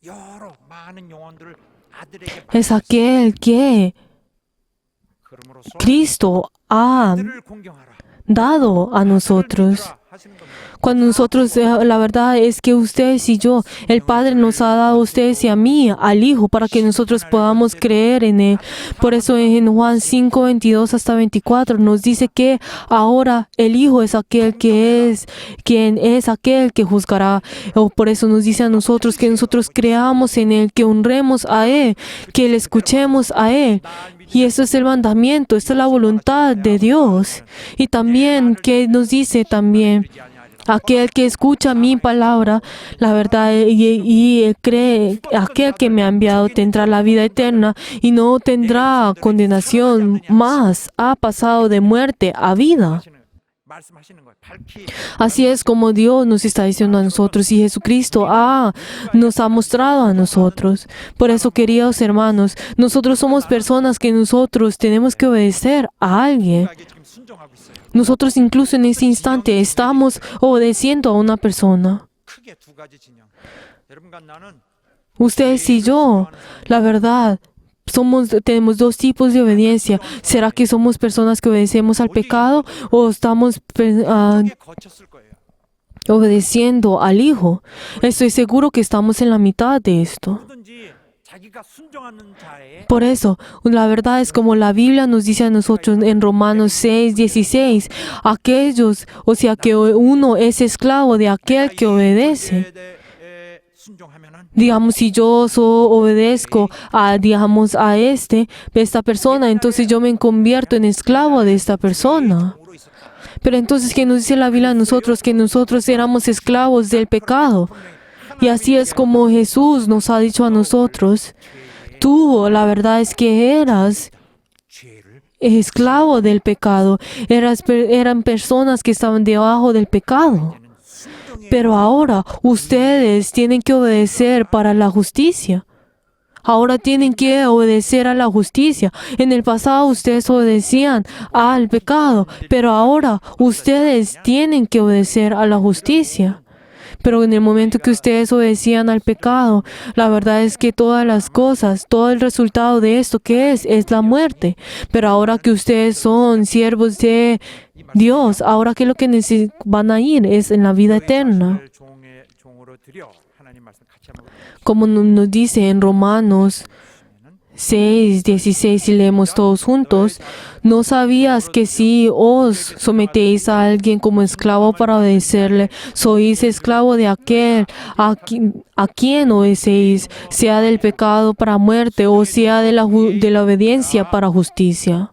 여러 많은 영혼들을 아들에게 es aquel que 그러므로서 Cristo ha 아들을 공경하라. dado a nosotros. 하시는 겁니다. Cuando nosotros, la verdad es que ustedes y yo, el Padre nos ha dado a ustedes y a mí, al Hijo, para que nosotros podamos creer en Él. Por eso en Juan 5, 22 hasta 24 nos dice que ahora el Hijo es aquel quien es aquel que juzgará. O por eso nos dice a nosotros que nosotros creamos en Él, que honremos a Él, que le escuchemos a Él. Y eso es el mandamiento, esta es la voluntad de Dios. Y también que nos dice también, aquel que escucha mi palabra, la verdad, y cree, aquel que me ha enviado tendrá la vida eterna y no tendrá condenación más, ha pasado de muerte a vida. 말씀하시는 거예요. 밝히 Así es como Dios nos está diciendo a nosotros y Jesucristo nos ha mostrado a nosotros. Por eso, queridos hermanos, nosotros somos personas que nosotros tenemos que obedecer a alguien. 누구에게 지금 순종하고 있어요. Nosotros incluso en este instante estamos obedeciendo a una persona. 크게 두 가지 진영. 여러분과 나는 Ustedes y yo, la verdad, tenemos dos tipos de obediencia. ¿Será que somos personas que obedecemos al pecado o estamos 크게 거쳤을 거예요. obedeciendo al Hijo? Estoy seguro que estamos en la mitad de esto. 누구든지 자기가 순종하는 자의 Por eso, la verdad es como la Biblia nos dice a nosotros en Romanos 6, 16, aquellos, o sea que uno es esclavo de aquel que obedece. 순종하면은 Digamos, si yo obedezco a esta persona, entonces yo me convierto en esclavo de esta persona. 으로 있었다. Pero entonces, ¿qué nos dice la Biblia a nosotros? Que nosotros éramos esclavos del pecado. Y así es como Jesús nos ha dicho a nosotros, tú, la verdad es que eras 죄를 esclavo del pecado. Eran personas que estaban debajo del pecado. 순종의 Pero ahora ustedes tienen que obedecer para la justicia. Ahora tienen que obedecer a la justicia. En el pasado ustedes obedecían al pecado, pero ahora ustedes tienen que obedecer a la justicia. Pero en el momento que ustedes obedecían al pecado, la verdad es que todas las cosas, todo el resultado de esto que es la muerte. Pero ahora que ustedes son siervos de Dios, ahora que lo que van a ir es en la vida eterna. 종의 종으로 드려 하나님 하나님 말씀 같이 한번 Como nos dice en Romanos 6, 16, y leemos todos juntos, ¿no sabías que si os sometéis a alguien como esclavo para obedecerle, sois esclavo de aquel a quien obedecéis, sea del pecado para muerte o sea de la obediencia para justicia?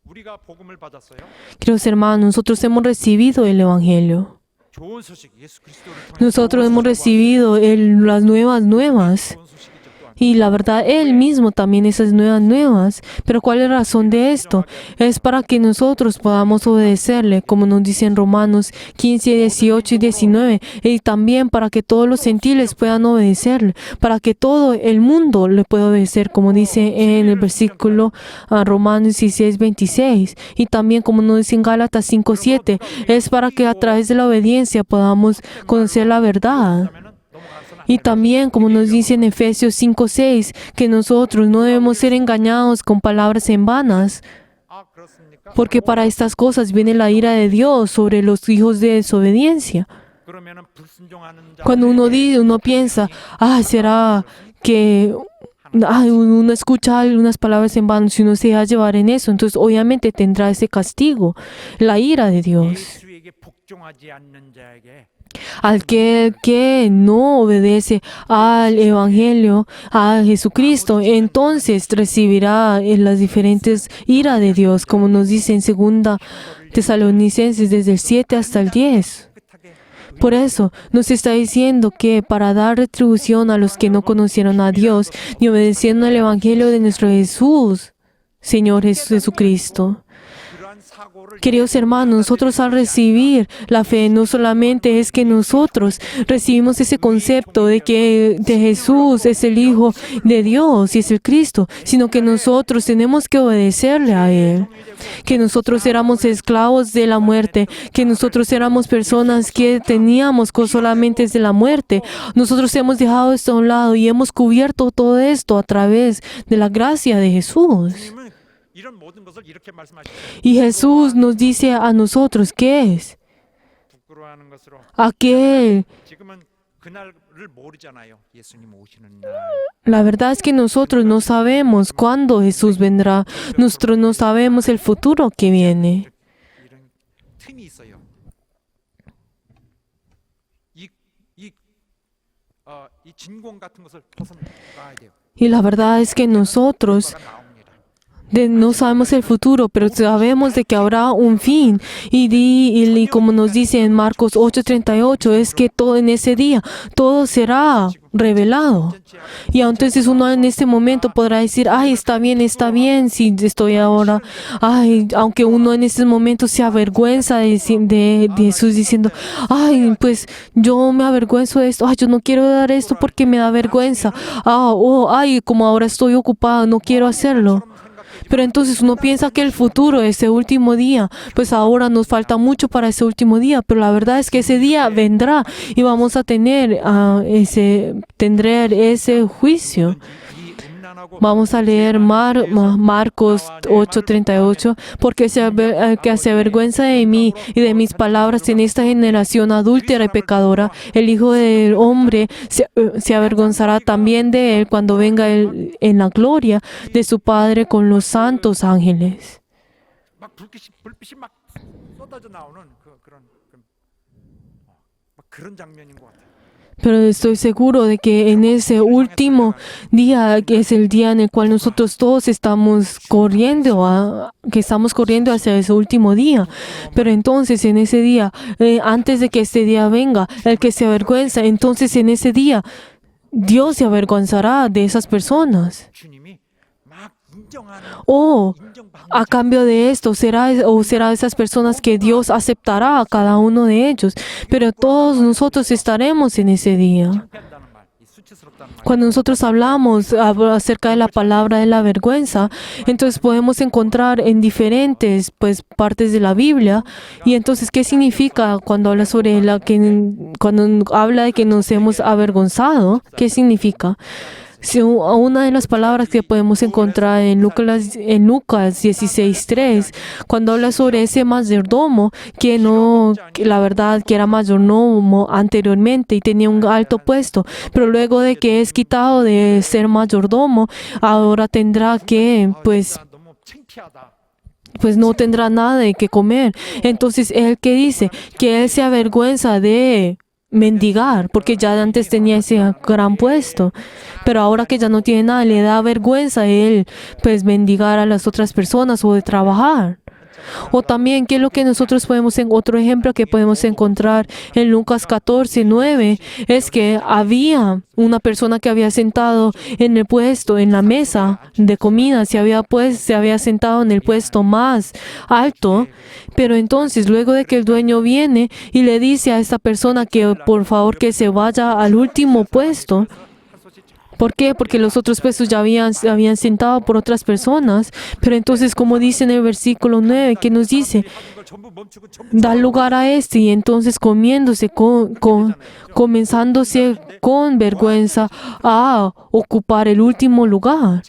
우리가 복음을 받았어요. Queridos hermanos, nosotros hemos recibido el Evangelio. 좋은 소식 예수 그리스도를 통해 Nosotros hemos recibido las nuevas. 좋은 소식이죠 또한. Y la verdad, Él mismo también esas nuevas. Pero ¿cuál es la razón de esto? Es para que nosotros podamos obedecerle, como nos dice en Romanos 15, 18 y 19. Y también para que todos los gentiles puedan obedecerle. Para que todo el mundo le pueda obedecer, como dice en el versículo Romanos 16, 26. Y también como nos dice en Gálatas 5, 7. Es para que a través de la obediencia podamos conocer la verdad. Y también, como nos dice en Efesios 5:6, que nosotros no debemos ser engañados con palabras en vanas, 아 그렇습니까? porque para estas cosas viene la ira de Dios sobre los hijos de desobediencia. 그러면은 불순종하는 자 Cuando uno piensa, será que uno escucha unas palabras en vano, si uno se deja llevar en eso, entonces obviamente tendrá ese castigo, la ira de Dios. 예수에게 복종하지 않는 자에게 Al que no obedece al Evangelio, a Jesucristo, entonces recibirá las diferentes iras de Dios, como nos dice en 2 Tesalonicenses desde el 7 hasta el 10. Por eso nos está diciendo que para dar retribución a los que no conocieron a Dios ni obedecieron al Evangelio de nuestro Jesús, Señor Jesucristo. 그러한 사고를 Queridos hermanos, nosotros al recibir la fe no solamente es que nosotros recibimos ese concepto de que de Jesús es el Hijo de Dios y es el Cristo, sino que nosotros tenemos que obedecerle a Él. Que nosotros éramos esclavos de la muerte, que nosotros éramos personas que teníamos solamente de la muerte. Nosotros hemos dejado esto a un lado y hemos cubierto todo esto a través de la gracia de Jesús. 주님은 이런 모든 것을 이렇게 말씀하시죠. Y Jesús nos dice a nosotros, ¿qué es? 부끄러워하는 것으로 Aquel. 지금은 그날을 모르잖아요. 예수님 오시는 날. La verdad es que nosotros no sabemos cuándo Jesús vendrá. Nosotros no sabemos el futuro que viene. 이런 틈이 있어요. 이 진공 같은 것을 벗어나야 돼요. Y la verdad es que nosotros 나옵니다. no sabemos el futuro, pero sabemos de que habrá un fin. Y como nos dice en Marcos 8:38, es que todo en ese día, todo será revelado. Y entonces uno en este momento podrá decir, está bien, si estoy ahora. Aunque uno en este momento se avergüenza de Jesús diciendo, pues yo me avergüenzo de esto, yo no quiero dar esto porque me da vergüenza. Como ahora estoy ocupado, no quiero hacerlo. Pero entonces uno piensa que el futuro, ese último día, pues ahora nos falta mucho para ese último día, pero la verdad es que ese día vendrá y vamos a tener ese juicio. Vamos a leer Marcos 8:38, porque que se avergüenza de mí y de mis palabras en esta generación adúltera y pecadora, el Hijo del Hombre se avergonzará también de él cuando venga él en la gloria de su Padre con los santos ángeles. 막 불빛이 막 쏟아져 나오는 그런 장면인 것 같아요. Pero estoy seguro de que en ese último día, que es el día en el cual nosotros todos estamos corriendo hacia ese último día. Pero entonces en ese día, antes de que este día venga, el que se avergüenza, entonces en ese día Dios se avergonzará de esas personas. 주님이 막 인정하는 A cambio de esto, será esas personas que Dios aceptará a cada uno de ellos. Pero todos nosotros estaremos en ese día. 창피한다는 말, 이 수치스럽다는 말. Cuando nosotros hablamos acerca de la palabra de la vergüenza, entonces podemos encontrar en diferentes partes de la Biblia. Y entonces, ¿qué significa cuando habla cuando habla de que nos hemos avergonzado? ¿Qué significa? Si una de las palabras que podemos encontrar en Lucas 16:3, cuando habla sobre ese mayordomo que no, que la verdad que era mayordomo anteriormente y tenía un alto puesto, pero luego de que es quitado de ser mayordomo, ahora tendrá que, pues no tendrá nada de qué comer. Entonces, él que dice que él se avergüenza de mendigar, porque ya antes tenía ese gran puesto, pero ahora que ya no tiene nada, le da vergüenza a él, pues mendigar a las otras personas o de trabajar. O también, ¿qué es lo que nosotros podemos, en otro ejemplo que podemos encontrar en Lucas 14:9? Es que había una persona que había sentado en el puesto, en la mesa de comida, se había sentado en el puesto más alto, pero entonces luego de que el dueño viene y le dice a esta persona que por favor que se vaya al último puesto. ¿Por qué? Porque los otros puestos ya habían sentado por otras personas. Pero entonces, como dice en el versículo 9, que nos dice, da lugar a este, y entonces comenzándose con vergüenza a ocupar el último lugar.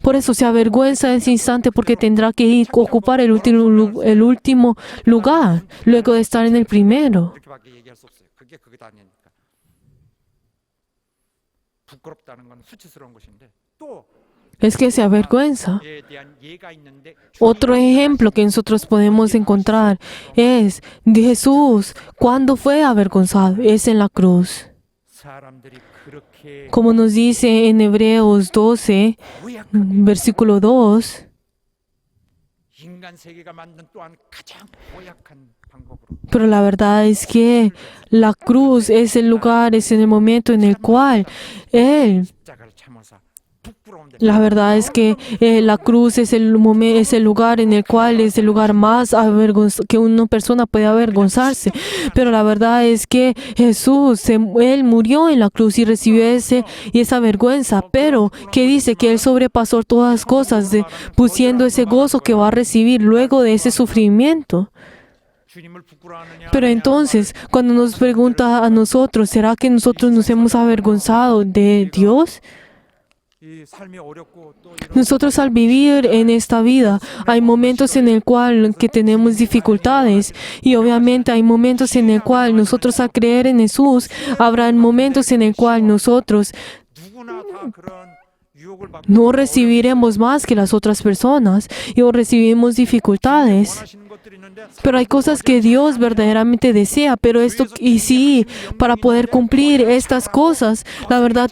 Por eso se avergüenza en ese instante, porque tendrá que ir a ocupar el último lugar, luego de estar en el primero. 그렇게밖에 얘기할 수 없어요. 그게 그게 아니니까. 부끄럽다는 건 수치스러운 것인데 또 Es que se avergüenza. 에 대한 예가 있는데 Otro ejemplo que nosotros podemos encontrar es de Jesús. ¿Cuándo fue avergonzado? Es en la cruz. 사람들이 그렇게 Como nos dice en Hebreos 12, 고약한 versículo 2, 인간 세계가 만든 또한 가장 고약한 방법으로 pero la verdad es que la cruz es el lugar, es en el momento en el cual Él, 십자가를 참아서 부끄러운데 la verdad es que la cruz es el lugar en el cual es el lugar más que una persona puede avergonzarse. Pero la verdad es que Jesús, Él murió en la cruz y recibió esa vergüenza. Pero que dice que Él sobrepasó todas las cosas, pusiendo ese gozo que va a recibir luego de ese sufrimiento. 주님을 부끄러워하느냐 Pero entonces, cuando nos pregunta a nosotros, ¿será que nosotros nos hemos avergonzado de Dios? 이 삶이 어렵고 또 이런 Nosotros al vivir en esta vida hay momentos en el cual que tenemos dificultades y obviamente hay momentos en el cual nosotros al creer en Jesús habrá momentos en el cual nosotros 누구나 다 그런 유혹을 받고 no recibiremos más que las otras personas y o recibimos dificultades. 원하시는 것들이 있는데 Pero hay cosas que Dios verdaderamente desea, pero y sí, para poder cumplir estas cosas, la verdad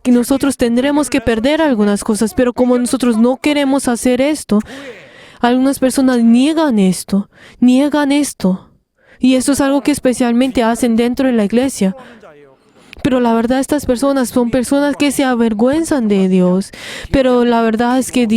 nosotros tendremos que perder algunas cosas, pero como nosotros no queremos hacer esto, algunas personas niegan esto. Y eso es algo que especialmente hacen dentro de la iglesia. 하는 자예요. Pero la verdad estas personas son personas que se avergüenzan de Dios. Pero la verdad es que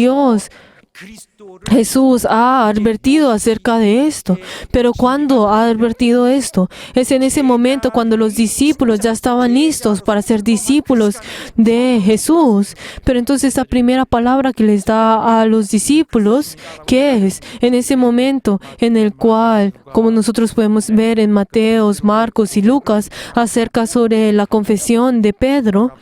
그리스도를 Jesús ha advertido acerca de esto. Pero ¿cuándo ha advertido esto? Es en ese momento cuando los discípulos ya estaban listos para ser discípulos de Jesús. Pero entonces esa primera palabra que les da a los discípulos, ¿qué es? En ese momento en el cual, como nosotros podemos ver en Mateos, Marcos y Lucas, acerca sobre la confesión de Pedro,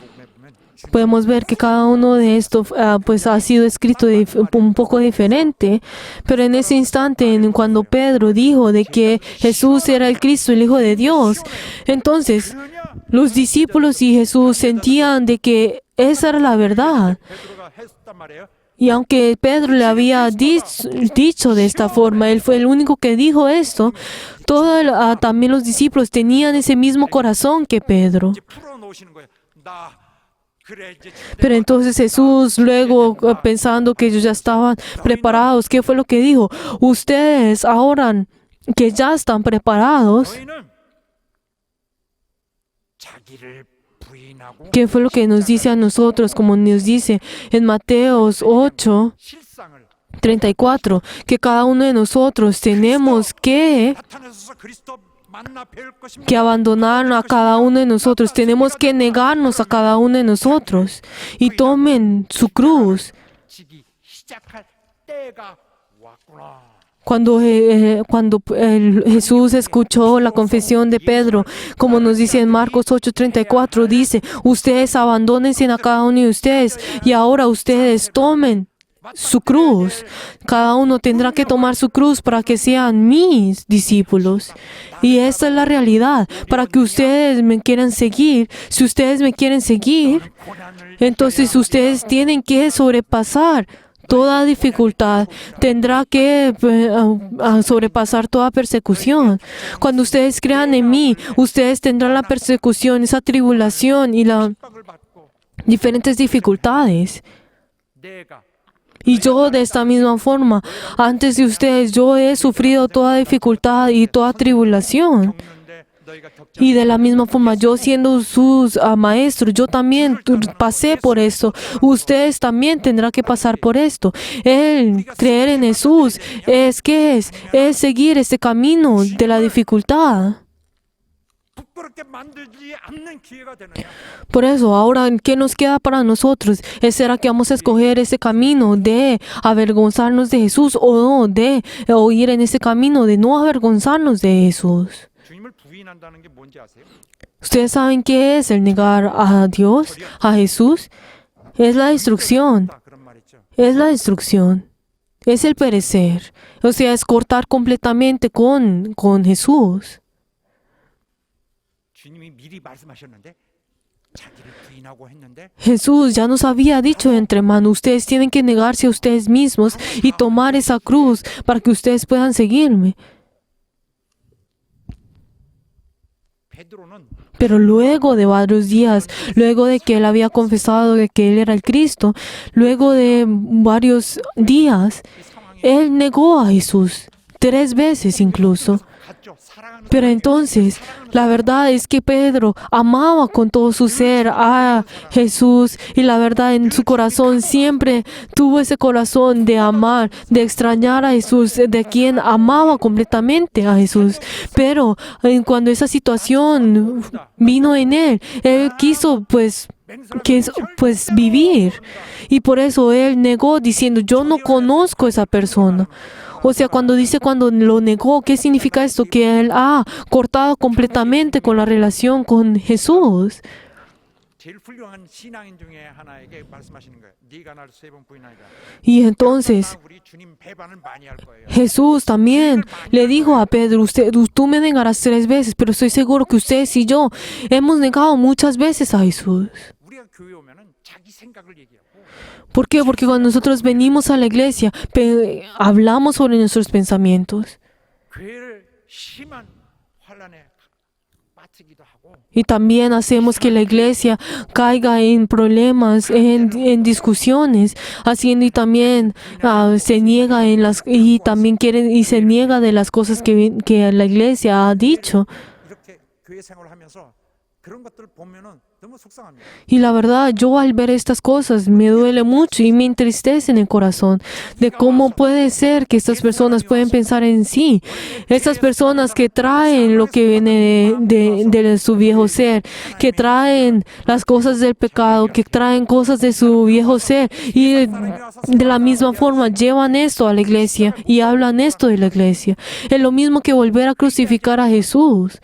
podemos ver que cada uno de estos pues ha sido escrito un poco diferente, pero en ese instante cuando Pedro dijo de que Jesús era el Cristo, el Hijo de Dios, entonces los discípulos y Jesús sentían de que esa era la verdad. 베드로가 했단 말이에요. Y aunque Pedro le había dicho de esta forma, él fue el único que dijo esto, también los discípulos tenían ese mismo corazón que Pedro. 이제 풀어 놓으시는 거예요. 나 그래 이제 Pero entonces Jesús, luego pensando que ellos ya estaban preparados, ¿qué fue lo que dijo? Ustedes ahora que ya están preparados, 너희는 자기를 부인하고 ¿qué fue lo que nos dice a nosotros? Como nos dice en Mateos 8, 실상을 34, que cada uno de nosotros tenemos que 나타내셔서 그리스도 만나 뵐 것입니다. abandonar a cada uno de nosotros, tenemos que negarnos a cada uno de nosotros y tomen su cruz. 지기 시작할 때가 왔구나. Cuando Jesús escuchó la confesión de Pedro, como nos dice en Marcos 8:34, dice, ustedes abandónense a cada uno de ustedes y ahora ustedes tomen su cruz. Cada uno tendrá que tomar su cruz para que sean mis discípulos. Y esta es la realidad. Para que ustedes me quieran seguir, si ustedes me quieren seguir, entonces ustedes tienen que sobrepasar toda dificultad, tendrá que sobrepasar toda persecución. Cuando ustedes crean en mí, ustedes tendrán la persecución, esa tribulación y las diferentes dificultades. Y yo de esta misma forma, antes de ustedes, yo he sufrido toda dificultad y toda tribulación. Y de la misma forma, yo siendo sus maestros, yo también pasé por esto. Ustedes también tendrán que pasar por esto. El creer en Jesús es seguir este camino de la dificultad. Por eso, ahora, ¿qué nos queda para nosotros? ¿Será que vamos a escoger ese camino de avergonzarnos de Jesús o de ir en ese camino de no avergonzarnos de Jesús? ¿Ustedes saben qué es el negar a Dios, a Jesús? Es la destrucción. Es la destrucción. Es el perecer. O sea, es cortar completamente con Jesús. Jesús ya nos había dicho de antemano, ustedes tienen que negarse a ustedes mismos y tomar esa cruz para que ustedes puedan seguirme. Pero luego de varios días, luego de que él había confesado de que él era el Cristo, luego de varios días, él negó a Jesús 3 veces incluso. Pero entonces, la verdad es que Pedro amaba con todo su ser a Jesús y la verdad en su corazón siempre tuvo ese corazón de amar, de extrañar a Jesús, de quien amaba completamente a Jesús. Pero cuando esa situación vino en él quiso pues vivir y por eso él negó diciendo, yo no conozco a esa persona. O sea, cuando lo negó, ¿qué significa esto? Que él ha cortado completamente con la relación con Jesús. Y entonces, Jesús también le dijo a Pedro, tú me negarás 3 veces, pero estoy seguro que ustedes y yo hemos negado muchas veces a Jesús. ¿Por qué? Porque cuando nosotros venimos a la iglesia, hablamos sobre nuestros pensamientos. Y también hacemos que la iglesia caiga en problemas, en discusiones, haciendo y también se niega y también se niega de las cosas que la iglesia ha dicho. Y la verdad, yo al ver estas cosas me duele mucho y me entristece en el corazón de cómo puede ser que estas personas pueden pensar en sí. Estas personas que traen lo que viene de su viejo ser, que traen las cosas del pecado, que traen cosas de su viejo ser y de la misma forma llevan esto a la iglesia y hablan esto de la iglesia. Es lo mismo que volver a crucificar a Jesús.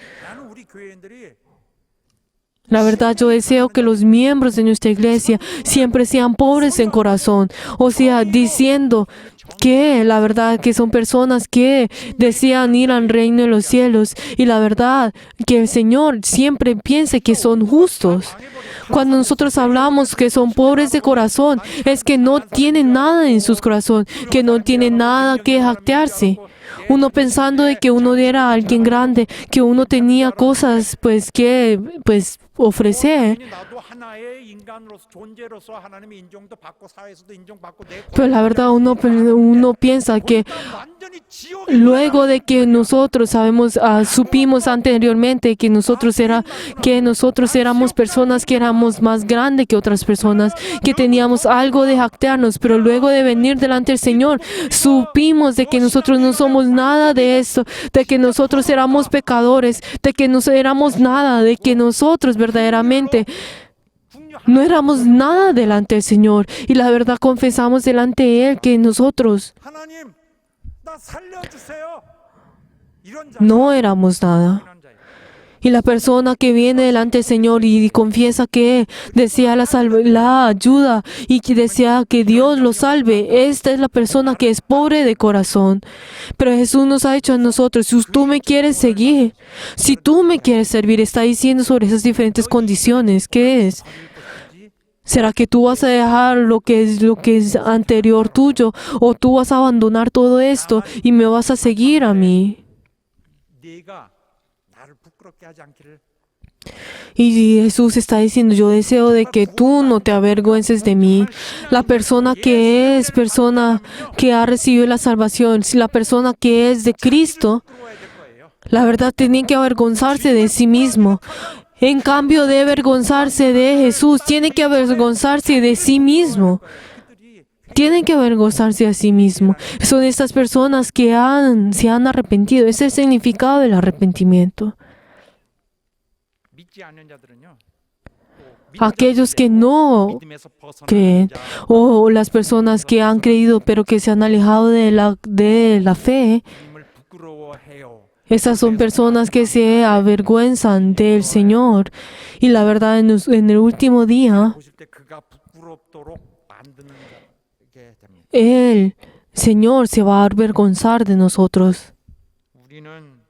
La verdad, yo deseo que los miembros de nuestra iglesia siempre sean pobres en corazón. O sea, diciendo que la verdad que son personas que desean ir al reino de los cielos. Y la verdad que el Señor siempre piense que son justos. Cuando nosotros hablamos que son pobres de corazón, es que no tienen nada en sus corazones, que no tienen nada que jactarse. Uno pensando de que uno era alguien grande, que uno tenía cosas que ofrecer. Pero la verdad uno piensa que luego de que nosotros supimos anteriormente que nosotros éramos personas que éramos más grandes que otras personas, que teníamos algo de jactarnos, pero luego de venir delante del Señor, supimos de que nosotros no somos nada de eso, de que nosotros éramos pecadores, de que no éramos nada, de que nosotros verdaderamente no éramos nada delante del Señor. Y la verdad confesamos delante de Él que nosotros 나 살려주세요. 이런 자. No éramos nada. Y la persona que viene delante del Señor y confiesa que desea la ayuda y que desea que Dios lo salve, esta es la persona que es pobre de corazón. Pero Jesús nos ha dicho a nosotros, si tú me quieres seguir, si tú me quieres servir, está diciendo sobre esas diferentes condiciones. ¿Qué es? ¿Será que tú vas a dejar lo que es anterior tuyo o tú vas a abandonar todo esto y me vas a seguir a mí? 네가 나를 부끄럽게 하지 않기를. Y Jesús está diciendo, yo deseo de que tú no te avergüences de mí. La persona que ha recibido la salvación, si la persona que es de Cristo, 부끄러워야 될 거예요. la verdad tiene que avergonzarse de sí mismo. En cambio de avergonzarse de Jesús, tiene que avergonzarse de sí mismo. Tienen que avergonzarse a sí mismo. Son estas personas que se han arrepentido. Ese es el significado del arrepentimiento. 믿지 않는 자들은요. Aquellos que no 믿음에서 벗어나는 creen, 자, o las personas que han creído pero que se han alejado de la fe, 주님을 부끄러워해요. esas son personas que se avergüenzan del Señor. Y la verdad, en el último día, 보실 때 그가 부끄럽도록 만드는 자게 됩니다. el Señor se va a avergonzar de nosotros. 우리는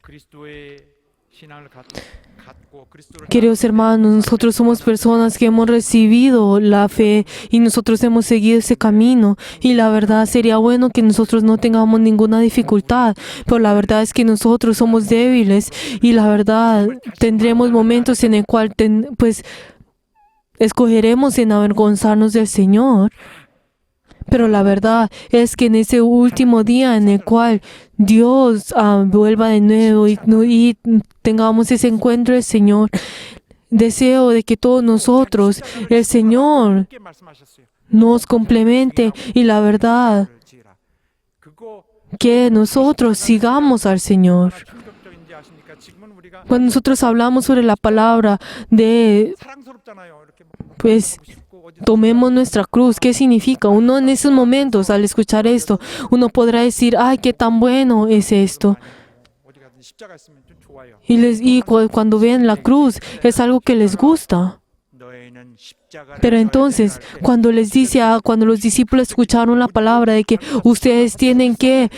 그리스도의 신앙을 갖고 그리스도를 Queridos hermanos, nosotros somos personas que hemos recibido la fe y nosotros hemos seguido ese camino. Y la verdad sería bueno que nosotros no tengamos ninguna dificultad, pero la verdad es que nosotros somos débiles y la verdad tendremos momentos en el cual pues escogeremos en avergonzarnos del Señor. Pero la verdad es que en ese último día en el cual Dios vuelva de nuevo y tengamos ese encuentro del Señor, deseo de que todos nosotros, el Señor, 함께 말씀하셨어요. nos complemente y la verdad 지으라. 그거 que nosotros sigamos al Señor. 충격적인지 아십니까? 지금은 우리가 Cuando nosotros hablamos sobre la palabra de, 사랑스럽잖아요. 이렇게 pues, 하고 싶고 어디 tomemos nuestra cruz, ¿qué significa? Uno en esos momentos, al escuchar esto, uno podrá decir, ay, qué tan bueno es esto. 어디 가든 십자가 있으면 좀 좋아요. Cuando ven la cruz, es algo que les gusta. 너희는 십자가를 Pero 져야 entonces, 된다 할 때, cuando los discípulos escucharon la palabra de que ustedes tienen que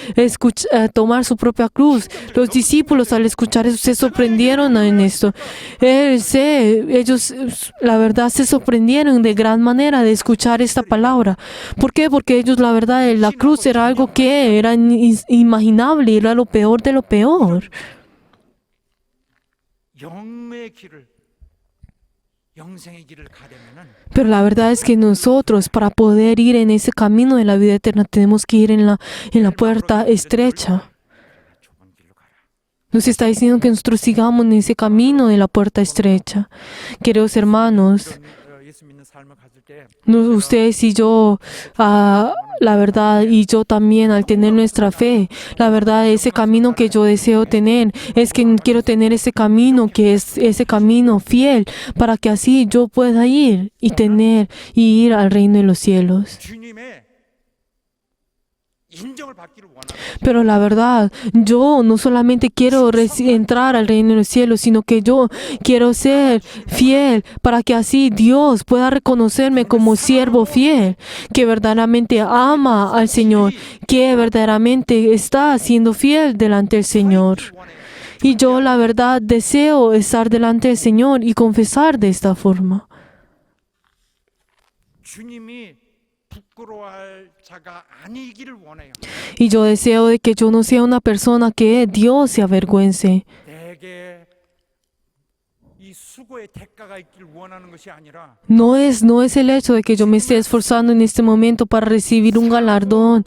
tomar su propia cruz, los discípulos al escuchar eso se sorprendieron en esto. Ellos, la verdad, se sorprendieron de gran manera de escuchar esta palabra. ¿Por qué? Porque ellos, la verdad, la cruz era algo que era inimaginable, era lo peor de lo peor. 영의 길을 영생의 길을 가려면은 Pero la verdad es que nosotros, para poder ir en ese camino de la vida eterna, tenemos que ir en la puerta estrecha. 좁은 길로 가라. Nos está diciendo que nosotros sigamos en ese camino de la puerta estrecha. Queridos hermanos, 이런, 예수 믿는 삶을 가질 때 ustedes y yo, la verdad, y yo también al tener nuestra fe, la verdad, ese camino que yo deseo tener, es que quiero tener ese camino que es ese camino fiel, para que así yo pueda ir y ir al reino de los cielos. 주님의 인정을 받기를 원하는 Pero la verdad, yo no solamente quiero entrar al reino de los cielos, sino que yo quiero ser fiel para que así Dios pueda reconocerme como siervo fiel, que verdaderamente ama al Señor, que verdaderamente está siendo fiel delante del Señor. Y yo, la verdad, deseo estar delante del Señor y confesar de esta forma. 주님이 부끄러워할 자가 아니기를 원해요. Y yo deseo de que yo no sea una persona que Dios se avergüence. 내게 이 수고의 대가가 있기를 원하는 것이 아니라 No es el hecho de que yo me esté esforzando en este momento para recibir un galardón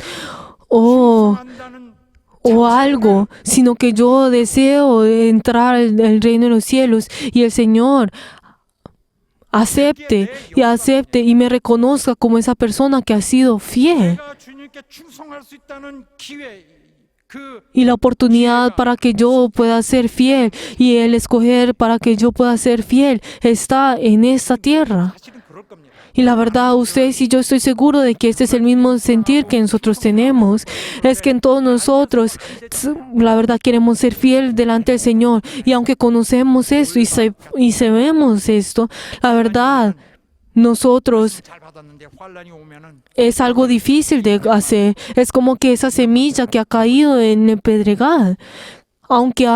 충성한다는 o algo, sino que yo deseo entrar al reino de los cielos y el Señor acepte y me reconozca como esa persona que ha sido fiel. 내가 주님께 충성할 수 있다는 기회 그 Y la oportunidad para que yo pueda ser fiel y el escoger para que yo pueda ser fiel está en esta tierra. 사실은 그런 그럴 겁니다. Y la verdad, ustedes y yo estoy seguro de que este es el mismo sentir que nosotros tenemos. Es que en todos nosotros, la verdad, queremos ser fiel delante del Señor. Y aunque conocemos esto y sabemos esto, la verdad, nosotros 잘 받았는데 환란이 오면은 es algo difícil de hacer. Es como que esa semilla que ha caído en el pedregal. Aunque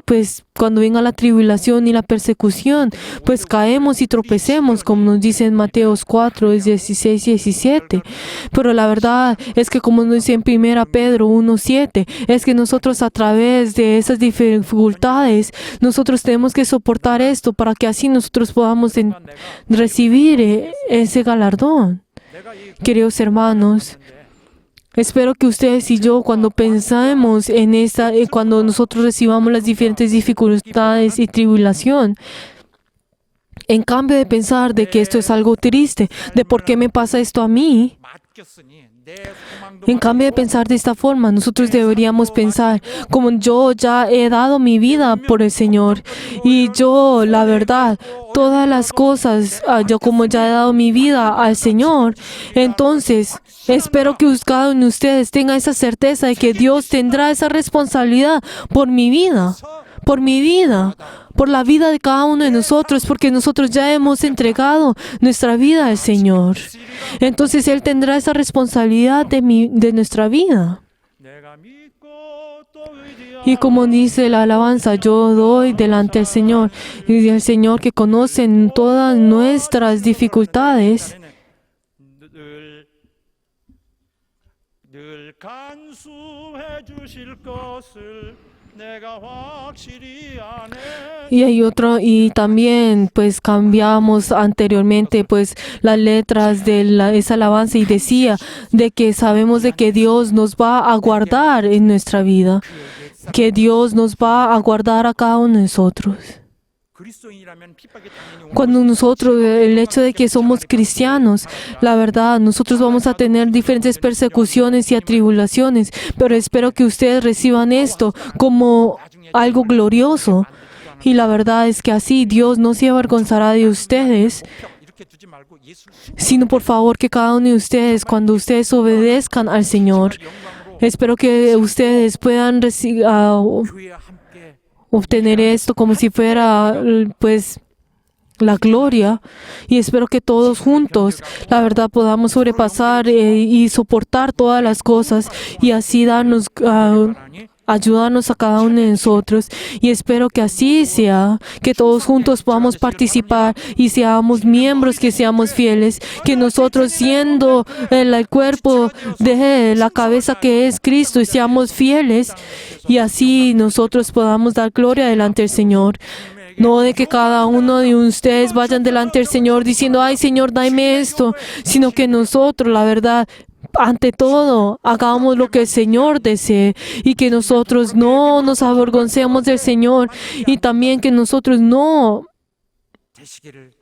pues cuando venga la tribulación y la persecución, pues caemos y tropecemos, como nos dice en Mateo 4, 16 y 17. Pero la verdad es que como nos dice en 1 Pedro 1, 7, es que nosotros a través de esas dificultades, nosotros tenemos que soportar esto para que así nosotros podamos recibir ese galardón. 내가 이 Queridos hermanos, espero que ustedes y yo, cuando pensamos en cuando nosotros recibamos las diferentes dificultades y tribulación, en cambio de pensar de que esto es algo triste, de por qué me pasa esto a mí, 맡겼으니 내 소망도 en cambio de pensar de esta forma, nosotros deberíamos pensar, como yo ya he dado mi vida por el Señor, y yo, la verdad, todas las cosas, yo como ya he dado mi vida al Señor, entonces espero que cada uno de ustedes tenga esa certeza de que Dios tendrá esa responsabilidad por mi vida, por la vida de cada uno de nosotros, porque nosotros ya hemos entregado nuestra vida al Señor. Entonces Él tendrá esa responsabilidad de nuestra vida. 내가 믿고 또 의지하고 Y como dice la alabanza, yo doy delante del Señor, y el Señor que conoce todas nuestras dificultades, 늘 간수해 주실 것을 내가 확실히 아네. y hay otro, y también pues cambiamos anteriormente pues las letras de esa alabanza y decía de que sabemos de que Dios nos va a guardar en nuestra vida, que Dios nos va a guardar a cada uno de nosotros. 그리스도인이라면 핍박이 당연히 Cuando nosotros, el hecho de que somos cristianos, la verdad, nosotros vamos a tener diferentes persecuciones y atribulaciones, pero espero que ustedes reciban esto como algo glorioso. Y la verdad es que así Dios no se avergonzará de ustedes, 이렇게 두지 말고 예수 sino por favor que cada uno de ustedes, cuando ustedes obedezcan al Señor, espero que ustedes puedan 교회와 함께 obtener esto como si fuera pues la gloria, y espero que todos juntos la verdad podamos sobrepasar y soportar todas las cosas y así darnos ayudarnos a cada uno de nosotros, y espero que así sea, que todos juntos podamos participar y seamos miembros, que seamos fieles, que nosotros siendo el cuerpo de la cabeza que es Cristo y seamos fieles, y así nosotros podamos dar gloria delante del Señor. No de que cada uno de ustedes vayan delante del Señor diciendo, ay Señor, dame esto, sino que nosotros, la verdad, ante todo, hagamos lo que el Señor desee, y que nosotros no nos avergoncemos del Señor, y también que nosotros no 되시기를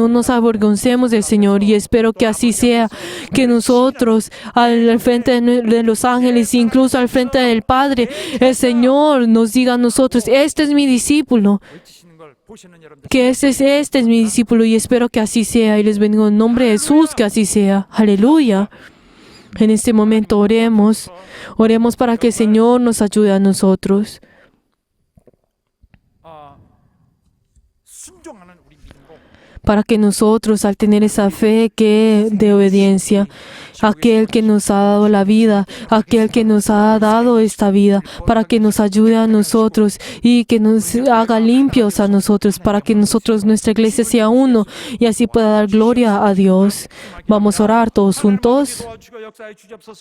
nos avergoncemos del Señor, y espero que así sea, que nosotros al frente de los ángeles, incluso al frente del Padre, el Señor nos diga a nosotros, este es mi discípulo, 외치시는 걸 보시는 여러분들 que este es mi discípulo, y espero que así sea, y les bendigo en nombre de Jesús, que así sea. Aleluya. En este momento oremos para que el Señor nos ayude a nosotros, 순종하는 우리 믿음으로 para que nosotros, al tener esa fe que de obediencia, aquel que nos ha dado la vida, aquel que nos ha dado esta vida, para que nos ayude a nosotros y que nos haga limpios a nosotros, para que nosotros, nuestra iglesia sea uno y así pueda dar gloria a Dios. Vamos a orar todos juntos. 도와주시고 역사해 주시옵소서.